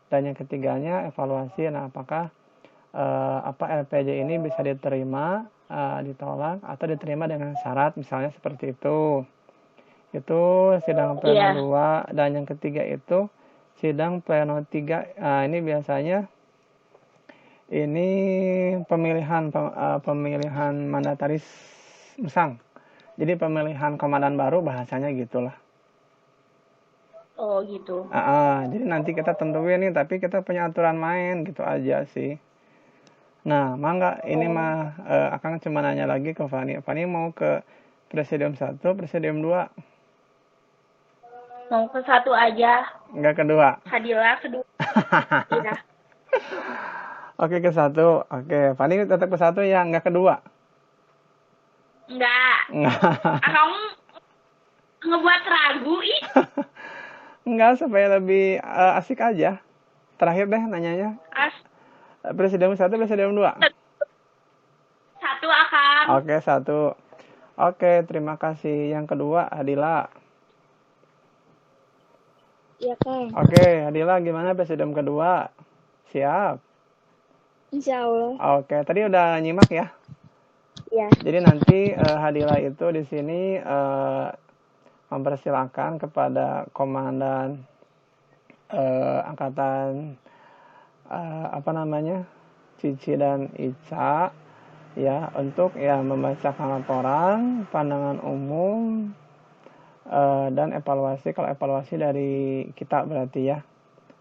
Dan yang ketiganya evaluasi, nah apakah LPJ ini bisa diterima, ditolak, atau diterima dengan syarat, misalnya seperti itu. Itu sidang pleno 2. Dan yang ketiga itu sidang pleno 3. Ini biasanya ini pemilihan mandataris musang. Jadi pemilihan komandan baru, bahasanya gitulah. Oh gitu. Jadi nanti kita tentuin nih, tapi kita punya aturan main gitu aja sih. Nah, mangga ini mah Akang cuma nanya lagi ke Fani. Fani mau ke presidium 1, presidium 2? Mau ke 1 aja. Enggak kedua? Hadilah kedua. Iya. Oke, ke 1. Oke, Fani tetap ke 1 ya, enggak kedua? Enggak. Kamu ngebuat ragu ih. Enggak, supaya lebih asik aja. Terakhir deh nanyanya. Presidium 1, presidium 2? 1, Akang. Oke, 1. Oke, terima kasih. Yang kedua, Adila. Iya, Kang. Oke, Adila gimana presidium kedua? Siap? Insya Allah. Oke, tadi udah nyimak ya? Iya. Jadi nanti Hadila itu di sini mempersilahkan kepada komandan angkatan Cici dan Ica ya untuk ya membacakan laporan, pandangan umum dan evaluasi. Kalau evaluasi dari kita berarti ya.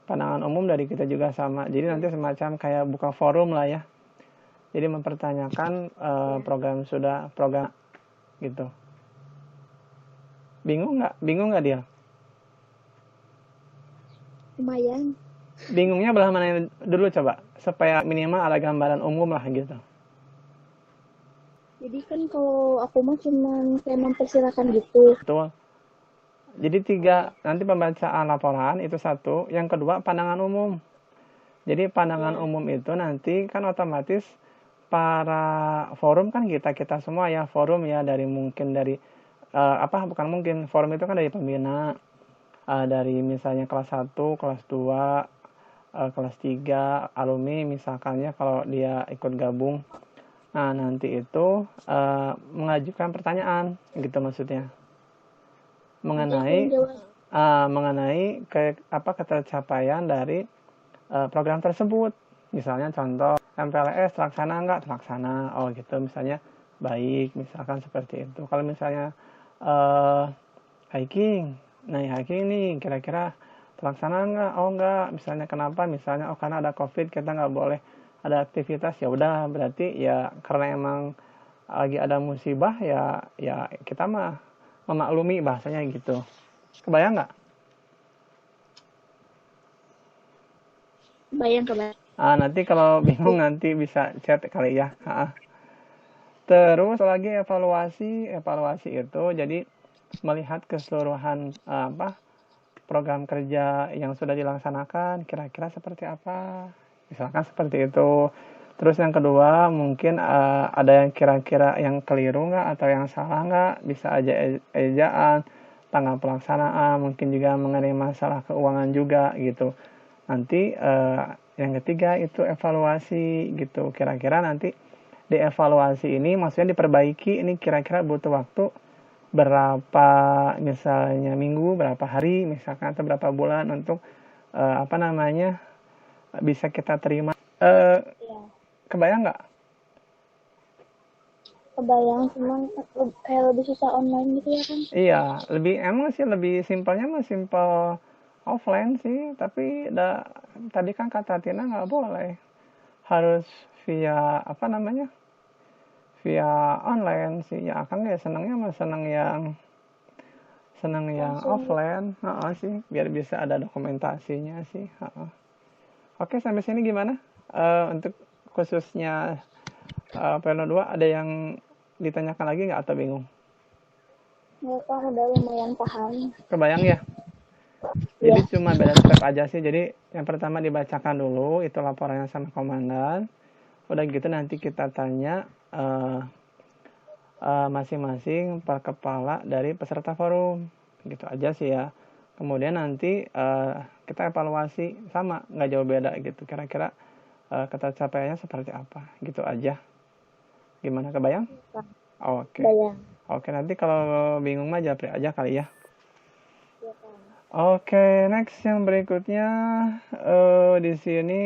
Pandangan umum dari kita juga sama. Jadi nanti semacam kayak buka forum lah ya. Jadi mempertanyakan program gitu. Bingung nggak dia? Lumayan. Bingungnya belah mana dulu coba, supaya minimal ada gambaran umum lah gitu. Jadi kan kalau aku mah cuma kayak mempersilahkan gitu. Betul. Jadi 3, nanti pembacaan laporan itu 1, yang kedua pandangan umum. Jadi pandangan umum itu nanti kan otomatis para forum kan kita semua ya, forum ya dari forum itu kan dari pembina, dari misalnya kelas 1, kelas 2, kelas 3, alumni misalkannya kalau dia ikut gabung. Nah, nanti itu mengajukan pertanyaan gitu maksudnya. Mengenai ketercapaian dari program tersebut. Misalnya contoh MPLS terlaksana nggak? Terlaksana. Oh gitu, misalnya baik, misalkan seperti itu. Kalau misalnya hiking nih kira-kira terlaksana nggak? Oh nggak. Misalnya kenapa? Misalnya karena ada COVID kita nggak boleh ada aktivitas. Ya udah, berarti ya karena emang lagi ada musibah ya kita mah memaklumi, bahasanya gitu. Kebayang nggak? Kebayang. Nanti kalau bingung nanti bisa chat kali ya. Terus lagi evaluasi itu jadi melihat keseluruhan program kerja yang sudah dilaksanakan kira-kira seperti apa. Misalkan seperti itu. Terus yang kedua mungkin ada yang kira-kira yang keliru nggak atau yang salah nggak, bisa aja ejaan, tanggal pelaksanaan, mungkin juga mengenai masalah keuangan juga gitu. Nanti yang ketiga itu evaluasi gitu, kira-kira nanti di evaluasi ini maksudnya diperbaiki, ini kira-kira butuh waktu berapa, misalnya minggu, berapa hari misalkan, atau berapa bulan untuk bisa kita terima. Kebayang nggak? Kebayang, cuman kayak lebih susah online gitu ya kan? Iya, lebih simpelnya mah simpel offline sih, tapi tadi kan kata Tina nggak boleh, harus via via online sih. Ya akan ya senangnya mah senang yang offline, sih, biar bisa ada dokumentasinya sih. Oke, sampai sini gimana? Untuk khususnya PLN 2 ada yang ditanyakan lagi nggak atau bingung? Nggak, Kang, udah lumayan paham. Kebayang ya? Jadi cuma beda step aja sih. Jadi yang pertama dibacakan dulu itu laporannya sama komandan. Udah gitu nanti kita tanya masing-masing per kepala dari peserta forum. Gitu aja sih ya. Kemudian nanti kita evaluasi sama, nggak jauh beda gitu. Kira-kira capaiannya seperti apa? Gitu aja. Gimana, kebayang? Oke. Oke, nanti kalau bingung mah japri aja kali ya. Oke, next yang berikutnya di sini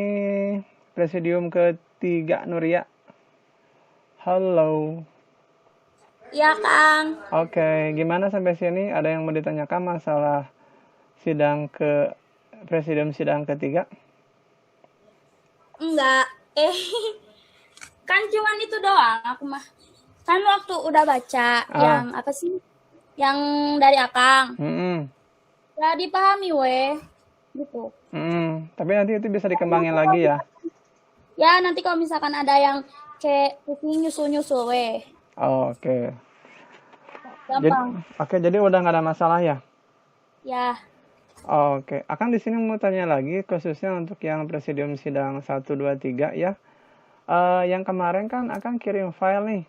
presidium ketiga Nuria. Halo. Ya, Kang. Oke, gimana sampai sini? Ada yang mau ditanyakan masalah presidium sidang ketiga? Enggak. Kan cuman itu doang aku mah. Kan waktu udah baca yang apa sih? Yang dari Akang. Ya dipahami gitu. Tapi nanti itu bisa dikembangin lagi ya. Ya nanti kalau misalkan ada yang kayak nyusul Oke. Gampang. Jadi udah nggak ada masalah ya? Ya. Oke, Akang di sini mau tanya lagi khususnya untuk yang presidium sidang 1, 2, 3 ya. Yang kemarin kan Akang kirim file nih.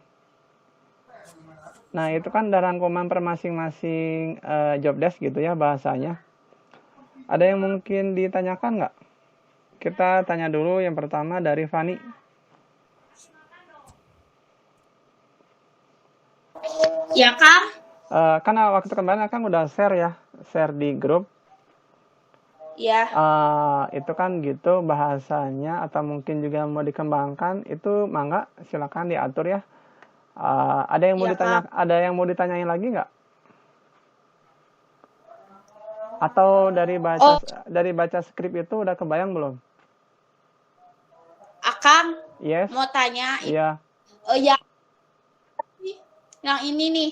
Nah, itu kan ada rangkuman per masing-masing job desk gitu ya bahasanya. Ada yang mungkin ditanyakan nggak? Kita tanya dulu yang pertama dari Fani. Ya, Kang. Kan waktu kemarin Akang udah share di grup. Ya. Itu kan gitu bahasanya, atau mungkin juga mau dikembangkan, itu mangga silakan diatur ya. Ada yang mau ditanyain lagi nggak? Atau dari baca skrip itu udah kebayang belum? Akang. Yes. Mau tanya. Iya. Yang ini nih,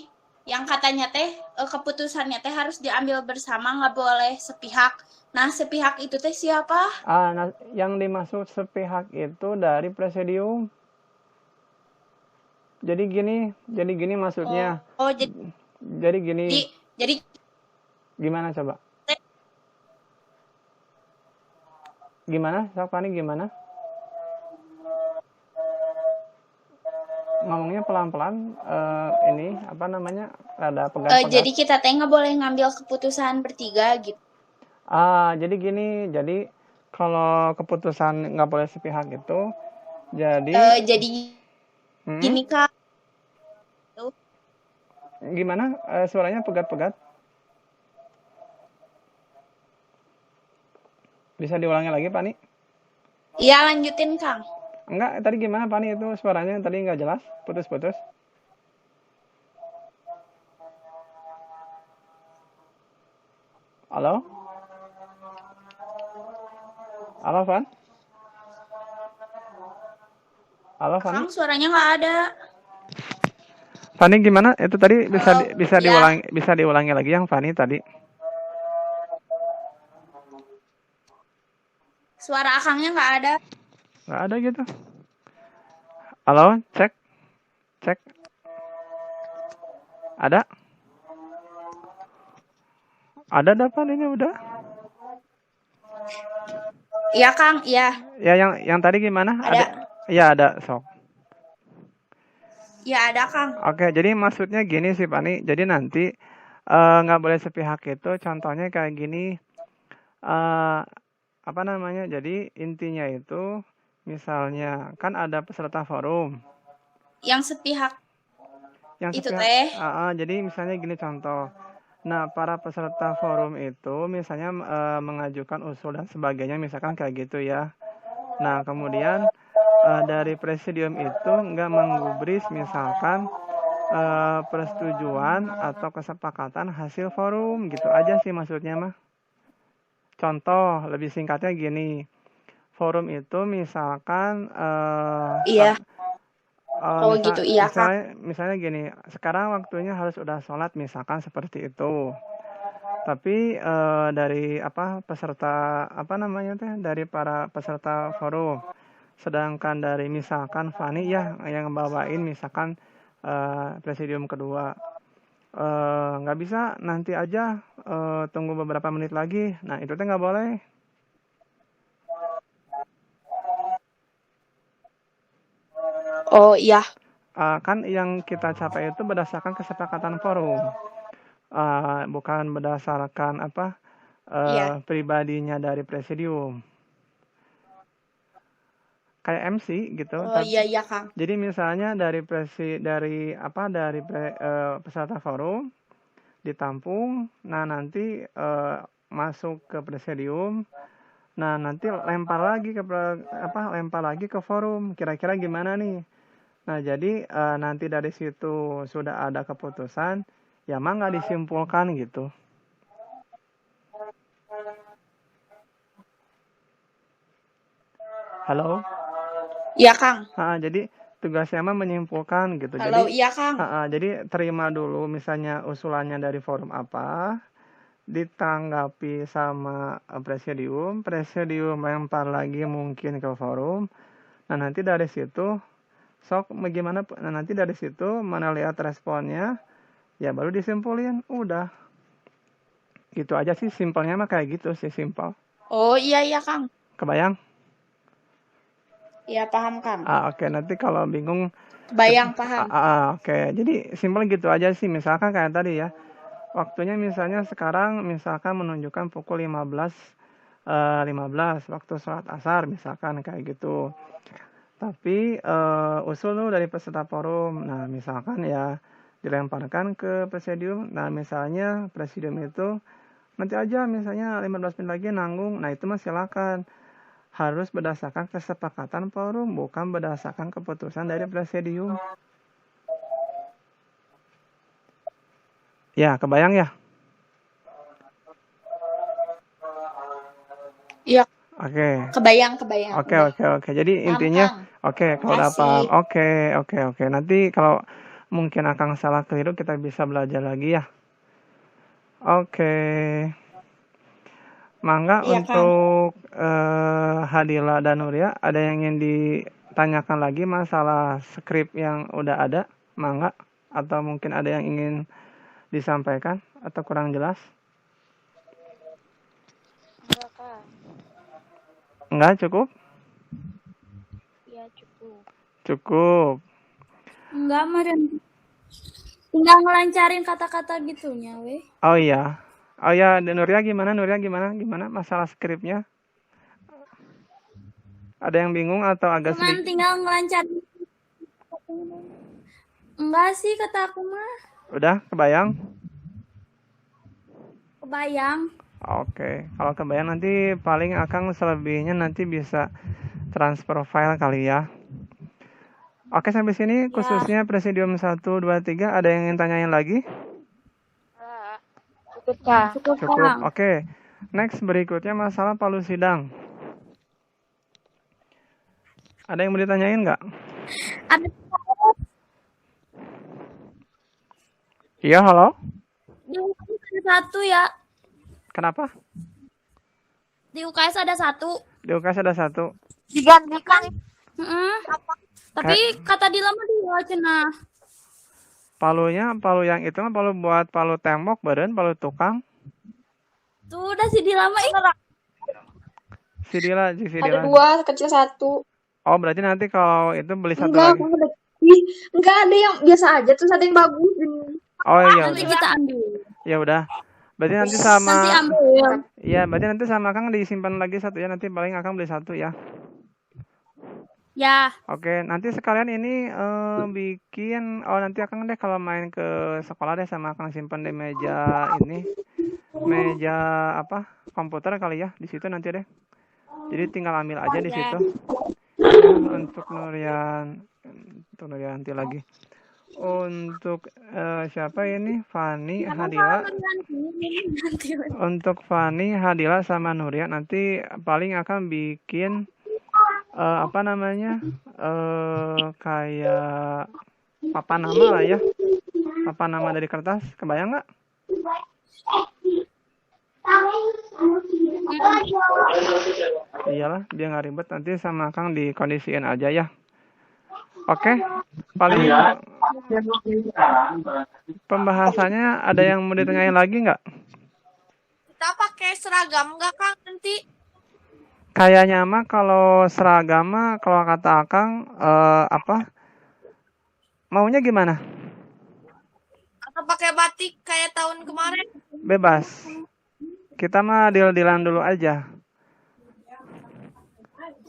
yang katanya keputusannya harus diambil bersama, nggak boleh sepihak. Nah, sepihak itu siapa? Nah, yang dimaksud sepihak itu dari presidium. Jadi gini maksudnya. Jadi gini. Jadi gimana coba? Gimana? Fani gimana? Ngomongnya pelan-pelan, ini rada pegat-pegat. Jadi kita nggak boleh ngambil keputusan bertiga gitu. Jadi gini, kalau keputusan nggak boleh sepihak itu, jadi gini Kak. Gimana? Suaranya pegat-pegat. Bisa diulangi lagi, Pani? Iya, lanjutin, Kang. Enggak, tadi gimana, Pani? Itu suaranya tadi nggak jelas, putus-putus. Halo? Halo, Van? Halo, Fani? Kang, suaranya nggak ada. Fani gimana? Itu tadi bisa diulangi lagi yang Fani tadi. Suara Akangnya nggak ada. Nggak ada gitu. Halo, cek. Ada? Ada dapat ini udah? Iya, Kang, iya. Ya yang tadi gimana? Ada. Iya ada, sok. Ya ada, Kang. Oke, jadi maksudnya gini sih, Pani. Jadi nanti nggak boleh sepihak itu. Contohnya kayak gini, apa namanya? Jadi intinya itu, misalnya kan ada peserta forum. Yang sepihak Yang itu sepihak. teh. Jadi misalnya gini contoh. Nah, para peserta forum itu misalnya mengajukan usul dan sebagainya, misalkan kayak gitu ya. Nah, kemudian dari presidium itu nggak menggubris misalkan persetujuan atau kesepakatan hasil forum, gitu aja sih maksudnya mah. Contoh lebih singkatnya gini, forum itu misalkan Iya. Oh gitu, iya Kang. misalnya gini, sekarang waktunya harus udah sholat misalkan seperti itu. Tapi dari peserta dari para peserta forum, sedangkan dari misalkan Fani ya yang bawain misalkan presidium kedua, nggak bisa nanti aja, tunggu beberapa menit lagi. Nah itu teh nggak boleh. Oh iya. Kan yang kita capai itu berdasarkan kesepakatan forum, bukan berdasarkan Iya. pribadinya dari presidium. Kayak MC gitu. Oh iya Kang. Jadi misalnya dari peserta forum ditampung, nah nanti masuk ke presidium, nah nanti lempar lagi ke forum, kira-kira gimana nih. Nah jadi nanti dari situ sudah ada keputusan, ya mah nggak disimpulkan gitu. Halo? Iya Kang. Jadi tugasnya mah menyimpulkan gitu. Halo, jadi, iya Kang. Jadi terima dulu misalnya usulannya dari forum apa, ditanggapi sama presidium lempar lagi mungkin ke forum. Nah nanti dari situ nanti dari situ mana lihat responnya, ya baru disimpulin, udah. Gitu aja sih, simpelnya mah kayak gitu sih, simpel. Oh iya Kang. Kebayang? Iya paham Kang. Oke, nanti kalau bingung. Kebayang, paham. Oke, jadi simpel gitu aja sih. Misalkan kayak tadi ya, waktunya misalnya sekarang misalkan menunjukkan pukul 15 waktu sholat asar misalkan kayak gitu. Tapi usul tuh dari peserta forum. Nah misalkan ya dilemparkan ke presidium. Nah misalnya presidium itu nanti aja misalnya 15 menit lagi nanggung. Nah itu mah silakan. Harus berdasarkan kesepakatan forum, bukan berdasarkan keputusan dari presidium. Ya, kebayang ya? Iya. Oke. Kebayang. Oke. Jadi intinya, kalau udah paham. Oke. Nanti kalau mungkin akan salah keliru, kita bisa belajar lagi ya. Oke. Mangga iya, untuk Hadila dan Nuria, ada yang ingin ditanyakan lagi masalah skrip yang udah ada? Mangga, atau mungkin ada yang ingin disampaikan atau kurang jelas? Enggak, cukup? Iya, cukup. Cukup. Enggak, meren. Tinggal ngelancarin kata-kata gitunya, weh. Oh iya, Nuria gimana masalah skripnya? Ada yang bingung atau agak sedikit? Cuman tinggal ngelancarin. Enggak sih, kata aku mah. Udah, kebayang? Kebayang. Oke, kalau kebayang nanti paling akan selebihnya nanti bisa transfer file kali ya. Oke, sampai sini khususnya Presidium 1, 2, 3, ada yang ingin tanyain lagi? Cukup. Oke. Next, berikutnya masalah palu sidang. Ada yang mau ditanyain nggak? Ada. Iya, halo? Di UKS ada satu ya. Kenapa? Di UKS ada satu. Digantikan. Tapi kata Dila mah dia cenah. Palu yang itu mah palu buat palu tembok, beren palu tukang. Tuh udah si Dila mah Si Dila. Ada 2, kecil 1. Oh, berarti nanti kalau itu beli satu Enggak, lagi. aku udah. Enggak, ada yang biasa aja, terus ada yang bagus. Oh iya Nanti udah. kita ambil. Ya udah. Berarti nanti Nanti sama ambil. ya, berarti nanti sama Kang disimpan lagi satu ya. Nanti paling Akang beli satu ya. Ya, Oke, nanti sekalian ini bikin nanti Akang deh kalau main ke sekolah deh sama Akang simpan di meja ini. Meja apa? Komputer kali ya di situ nanti deh. Jadi tinggal ambil aja di situ. Untuk Nurian nanti lagi. Untuk siapa ini? Fani, Hadila. Untuk Fani, Hadila sama Nurian nanti paling akan bikin apa namanya? Kayak papan nama lah ya. Papan nama dari kertas. Kebayang nggak? Iyalah, dia nggak ribet, nanti sama Kang dikondisiin aja ya. Oke, paling pembahasannya ada yang mau ditanyain lagi nggak? Kita pakai seragam nggak Kang nanti? Kayaknya mah kalau seragam mah kalau kata Kang apa? Maunya gimana? Atau pakai batik kayak tahun kemarin? Bebas. Kita mah deal-dealan dulu aja.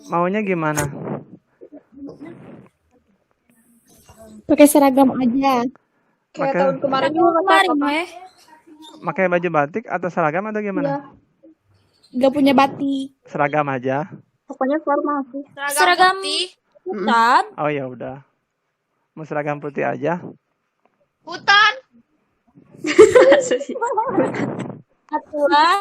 Maunya gimana? Pakai seragam aja. Kayak tahun kemarin juga kemarin, Pakai baju batik atau seragam atau gimana? Gak punya batik. Seragam aja. Pokoknya formal sih. Seragam putih. hutan. Oh ya udah. Mau seragam putih aja. Hutan. Aturan.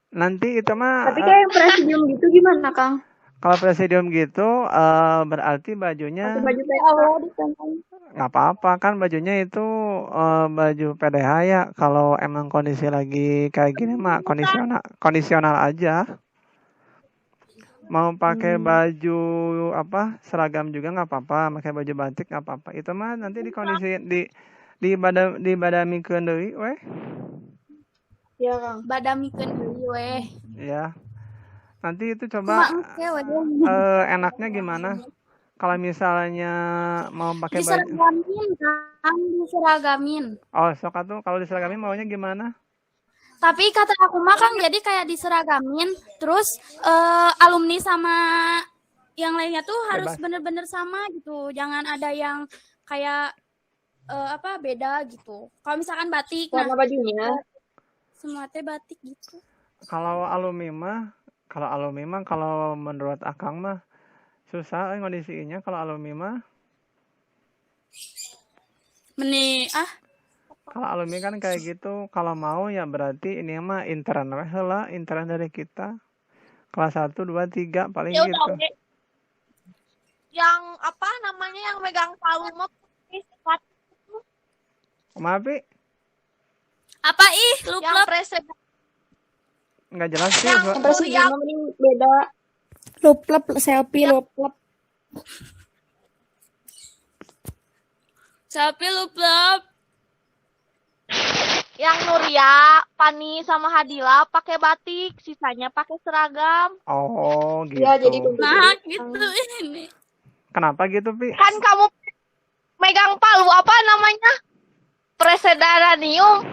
Nanti itu mah Tapi kayak yang presidium gitu gimana, Kang? kalau presidium gitu berarti bajunya Baju nggak apa-apa kan, bajunya itu baju PDH ya. Kalau emang kondisi lagi kayak gini mah kondisional aja. Mau pakai baju apa seragam juga nggak apa-apa, pakai baju batik nggak apa-apa. Itu mah nanti dikondisi di badamikeun deui weh. Iya, Kang. Badamikeun deui weh. Ya. Nanti itu coba enaknya gimana? Kalau misalnya mau pakai baju Diseragamin, Kang, diseragamin. Oh, sok atuh kalau diseragamin maunya gimana? Tapi kata aku mah Kang, jadi kayak diseragamin, terus alumni sama yang lainnya tuh harus bener-bener sama gitu. Jangan ada yang kayak beda gitu. Kalau misalkan batik, warna bajunya semua teh batik gitu. Kalau alumni mah kalau menurut Akang mah susah ngondisiinnya kalau alumni mah. Kalau alumni kan kayak gitu, kalau mau ya berarti ini mah intern lah, intern dari kita. Kelas 1, 2, 3 paling Ya gitu. udah, yang apa namanya yang megang palu mah Maaf, Pi. Apa lup yang presiden Nggak jelas sih. yang presidium mending beda. Lup-lup, selfie, lup-lup. Selfie lup-lup. Yang Nuria, Pani sama Hadila pakai batik, sisanya pakai seragam. Oh, gitu. Ya, jadi Nah, gitu ini. Kenapa gitu, Pi? Kan kamu megang palu apa namanya? Presedanium.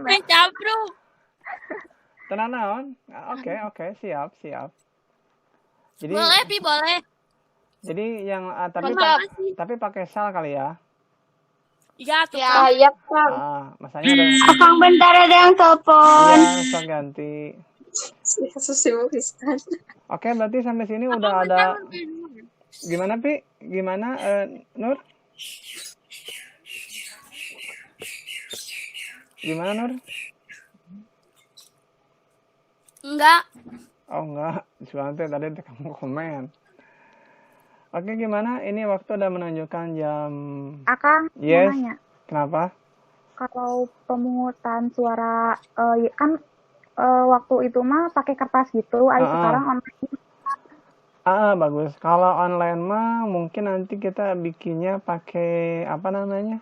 Mencapruk. Tenang naon? Oke, siap. Jadi Boleh, Pi, boleh. Jadi yang tapi pakai sal kali ya. Iya, tuh. Ya. Kayak, Kang. Masanya ada. Akang bentar ada yang telepon. Ya, sok ganti. Oke, berarti sampai sini udah ada. Gimana, Pi? Gimana, Nur? Gimana, Nur? Enggak. Oh, enggak. Sebentar tadi kamu komen. Oke, gimana? Ini waktu udah menunjukkan jam. Akang, Yes. mau nanya. Kenapa? Kalau pemungutan suara kan waktu itu mah pakai kertas gitu, sekarang online. Bagus. Kalau online mah mungkin nanti kita bikinnya pakai apa namanya?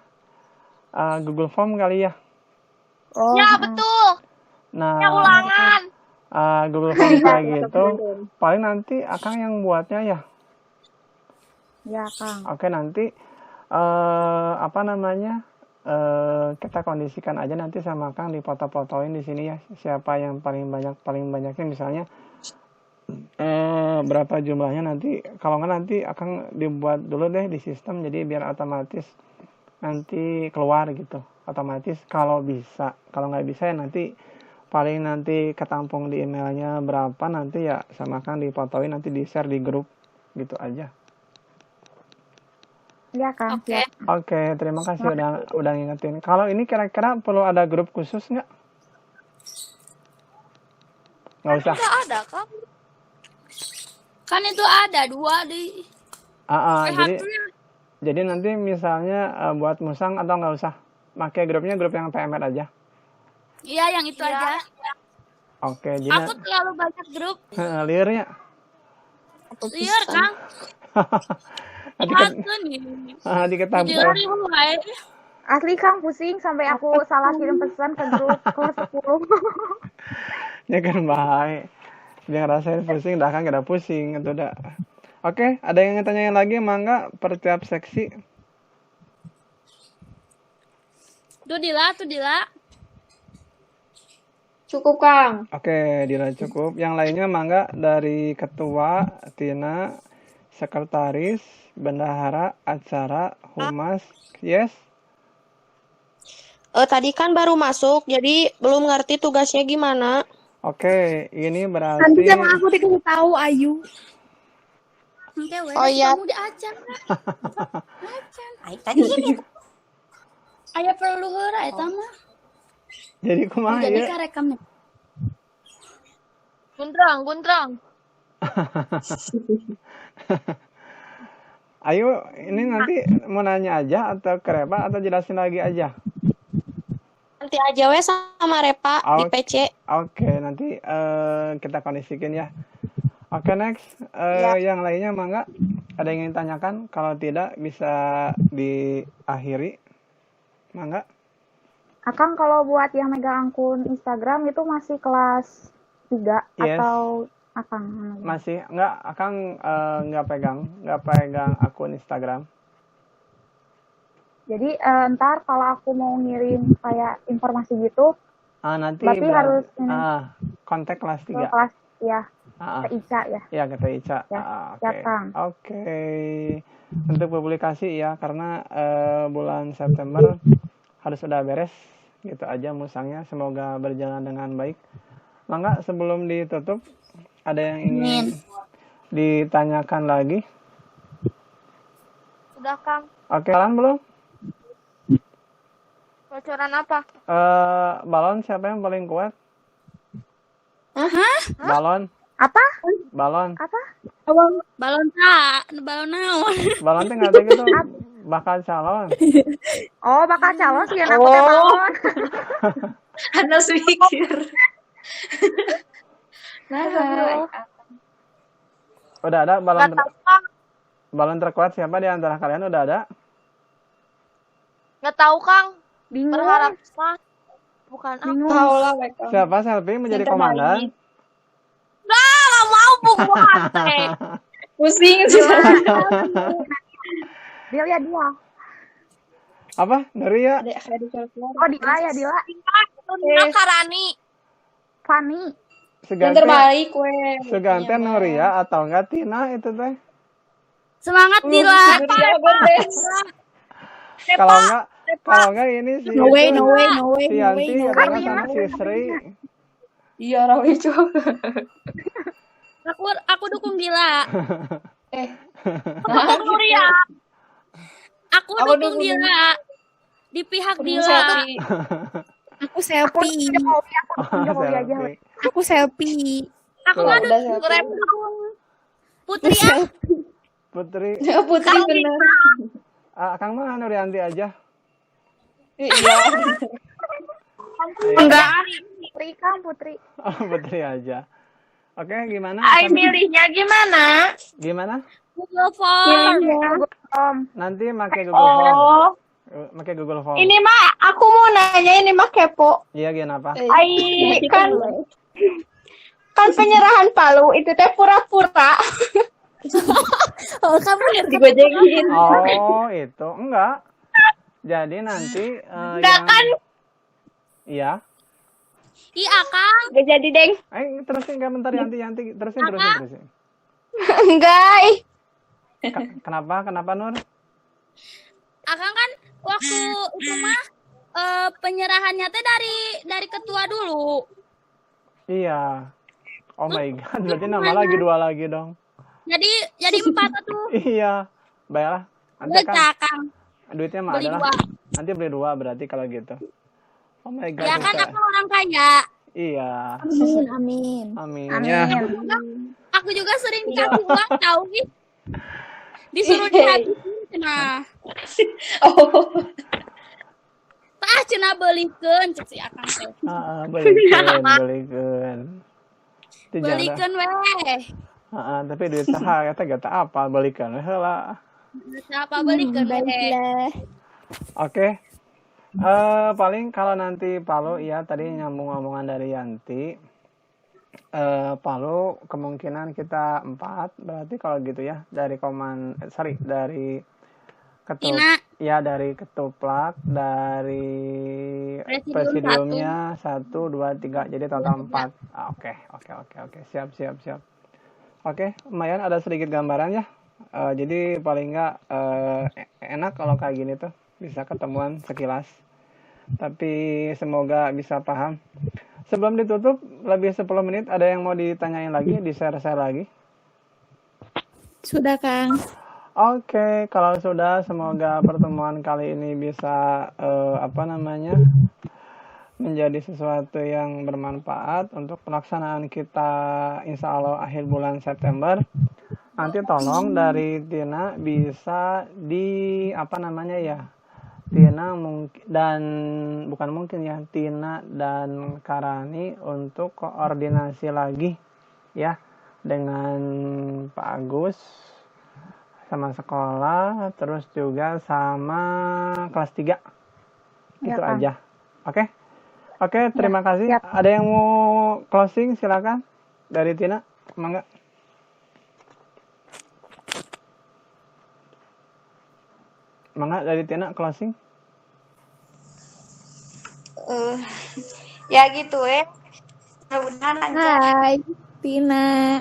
Google Form kali ya. Oh, Ya, betul. Nah, Ya, ulangan. Google Form kayak gitu, paling nanti Akang yang buatnya ya. ya Kang. Oke, nanti apa namanya? Kita kondisikan aja nanti sama Kang dipoto-fotoin di sini ya. Siapa yang paling banyaknya misalnya berapa jumlahnya nanti. Kalau nggak nanti Akang dibuat dulu deh di sistem, jadi biar otomatis nanti keluar gitu. Otomatis kalau bisa. Kalau nggak bisa ya nanti paling nanti ketampung di emailnya berapa nanti ya sama Kang difotoin nanti di share di grup gitu aja. Ya Kang. Oke. Ya. Oke, terima kasih udah ngingetin. Kalau ini kira-kira perlu ada grup khusus nggak? Nggak usah. Udah ada, Kang. Kan itu ada 2 di Jadi nanti misalnya buat musang atau nggak usah? Pakai grupnya grup yang PMR aja. Iya, yang itu aja. Oke, jadi Aku terlalu banyak grup. liarnya. Liar, Kang. Aku nih. Diketam Jadi saya. lari mulai. Asli Kang pusing sampai aku salah kirim pesan ke grup kelas 10. Ya kan baik. Dia ngerasain pusing, dah kan gak ada pusing itu udah. Oke, ada yang tanyain lagi mangga per tiap seksi? Tuh Dila. Cukup, Kang. Oke, Dila cukup. Yang lainnya mangga dari ketua, Tina, sekretaris, bendahara, acara, humas. Yes. Tadi kan baru masuk, jadi belum ngerti tugasnya gimana. Oke, ini berarti Nanti sama aku dikasih tahu Ayu. Oh iya. Kamu diacan. Tadi Aya perlu heura eta mah. jadi kumaha Jadi ya? karekam. Guntrang. Ayo, ini nanti mau nanya aja atau ke Repa atau jelasin lagi aja? nanti aja we sama Repa di Oke. PC. Oke, nanti kita kondisikan ya. Oke, next. Yang lainnya mangga ada yang ingin tanyakan? Kalau tidak bisa diakhiri. Mangga. Akang kalau buat yang megang akun Instagram itu masih kelas 3 Yes. atau Akang? Masih enggak, Akang nggak pegang akun Instagram. Jadi ntar kalau aku mau ngirim kayak informasi gitu, Nanti berarti harus ini kontak kelas ke 3. kelas ya, ke Ica ya. Ya, kata Ica. Ya, Oke. ya, Kang. Oke. Untuk publikasi ya, karena bulan September harus sudah beres. Gitu aja musangnya. Semoga berjalan dengan baik. Mangga sebelum ditutup, ada yang ingin ditanyakan lagi? Udah, Kang. Oke, jalan belum? Bocoran apa? Balon siapa yang paling kuat? Hah? Balon. Apa? Balon. Apa? Balon naon? Balon teh nggak tahu gitu. Bakal calon. Oh, bakal calon sih aku teh balon. Anas mikir. Udah ada balon. Nggak tahu, Kang. Balon terkuat siapa di antara kalian udah ada? Nggak tahu, Kang. Bingung. Berharap mah bukan aku. Bingung. Siapa Selfie menjadi komandan? Nggak mau buku hati. Pusing. Dia ya dia. Apa? Dari ya? Oh, Dila ya Dila. Nuna Karani. Fanny. Yang terbaik, we. Segantian Nuria atau enggak Tina itu teh? Semangat Dila. Kalau enggak ini sih. No way. Si Yanti atau sama si Sri. Iya, rawi juga. Aku dukung Dila. Aku Nuria. Aku dukung Dila. Di pihak Dila. Aku selfie. Jokowi aja. Selfie. Aku selfie. Aku mah dukung Putri ya. Putri. Putri bener. Kang mah Nurianti aja. Iya. Enggak. Putri Kang, Putri. Oh, Putri aja. Oke, gimana? Ai milihnya gimana? Gimana? Google Form. Om. Nanti pakai Google Form. Pakai Google Form. Ini mah aku mau nanya, ini mah kepo. Iya, kenapa? Kan penyerahan Palu itu teh pura-pura. Oh, kamu Digojekin. Oh, itu enggak. Jadi nanti Enggak kan? Iya. Iya, Kang. Gak jadi, Deng. Terusin enggak bentar Yanti, terusin. Enggak. Kenapa Nur? Akang kan waktu itu mah penyerahannya teh dari ketua dulu. Iya. Oh my god, berarti nama lagi 2 lagi dong. Jadi 4 tuh. Iya. Baiklah. Nanti Kang. Duitnya mah adalah nanti beli 2 berarti kalau gitu. Oh my god. Ya kan aku orang kaya. Iya. Amin. Ya. Aku juga sering dikasih uang tahu nih. Disuruh dihabisin cenah. Tah cenah beulikeun cek si Akang teh. Belikan. Beulikeun weh. Tapi duit saha eta gak apa balikan we heula. Apa beulikeun weh. Oke. Paling kalau nanti Palu ya tadi nyambung omongan dari Yanti. Palu kemungkinan kita 4 berarti kalau gitu ya dari dari ketuplak dari presidiumnya 1 2 3 jadi total 4. Oke. Siap. Oke, lumayan ada sedikit gambaran ya. Jadi paling nggak enak kalau kayak gini tuh bisa ketemuan sekilas. Tapi semoga bisa paham. Sebelum ditutup lebih 10 menit ada yang mau ditanyain lagi, di-share lagi? Sudah, Kang. Oke, kalau sudah semoga pertemuan kali ini bisa menjadi sesuatu yang bermanfaat untuk pelaksanaan kita insya Allah akhir bulan September. Nanti tolong dari Tina bisa Tina Tina dan Karani untuk koordinasi lagi ya dengan Pak Agus sama sekolah terus juga sama kelas 3 itu aja. Oke, terima kasih. Siap. Ada yang mau closing silakan dari Tina, mangga. Mangga dari Tina closing. Ya gitu mudah-mudahan lancar. Hai, Tina.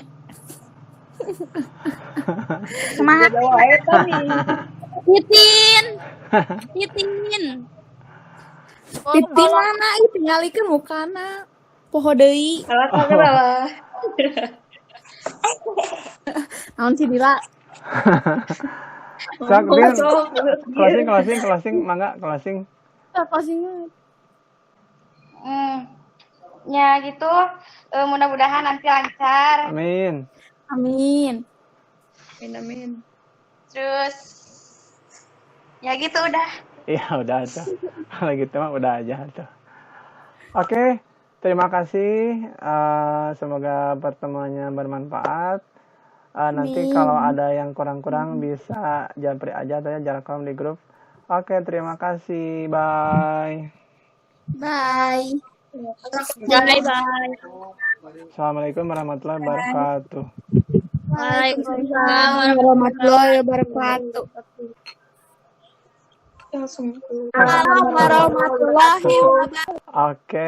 Semangat. Titin mana? Tingalikeun mukana. Poho deui. Salah. Naon sih Dila? Closing, mangga closing. Closing. Ya gitu. Mudah-mudahan nanti lancar. Amin. Terus ya gitu udah. Iya udah tuh. Kalau gitu mah udah aja tuh. Oke, terima kasih. Semoga pertemuannya bermanfaat. Nanti kalau ada yang kurang-kurang bisa japri aja atau ya jarak di grup. Oke, terima kasih. Bye. Bye. Assalamualaikum warahmatullahi wabarakatuh. Waalaikumsalam warahmatullahi wabarakatuh. Assalamualaikum warahmatullahi wabarakatuh. Oke.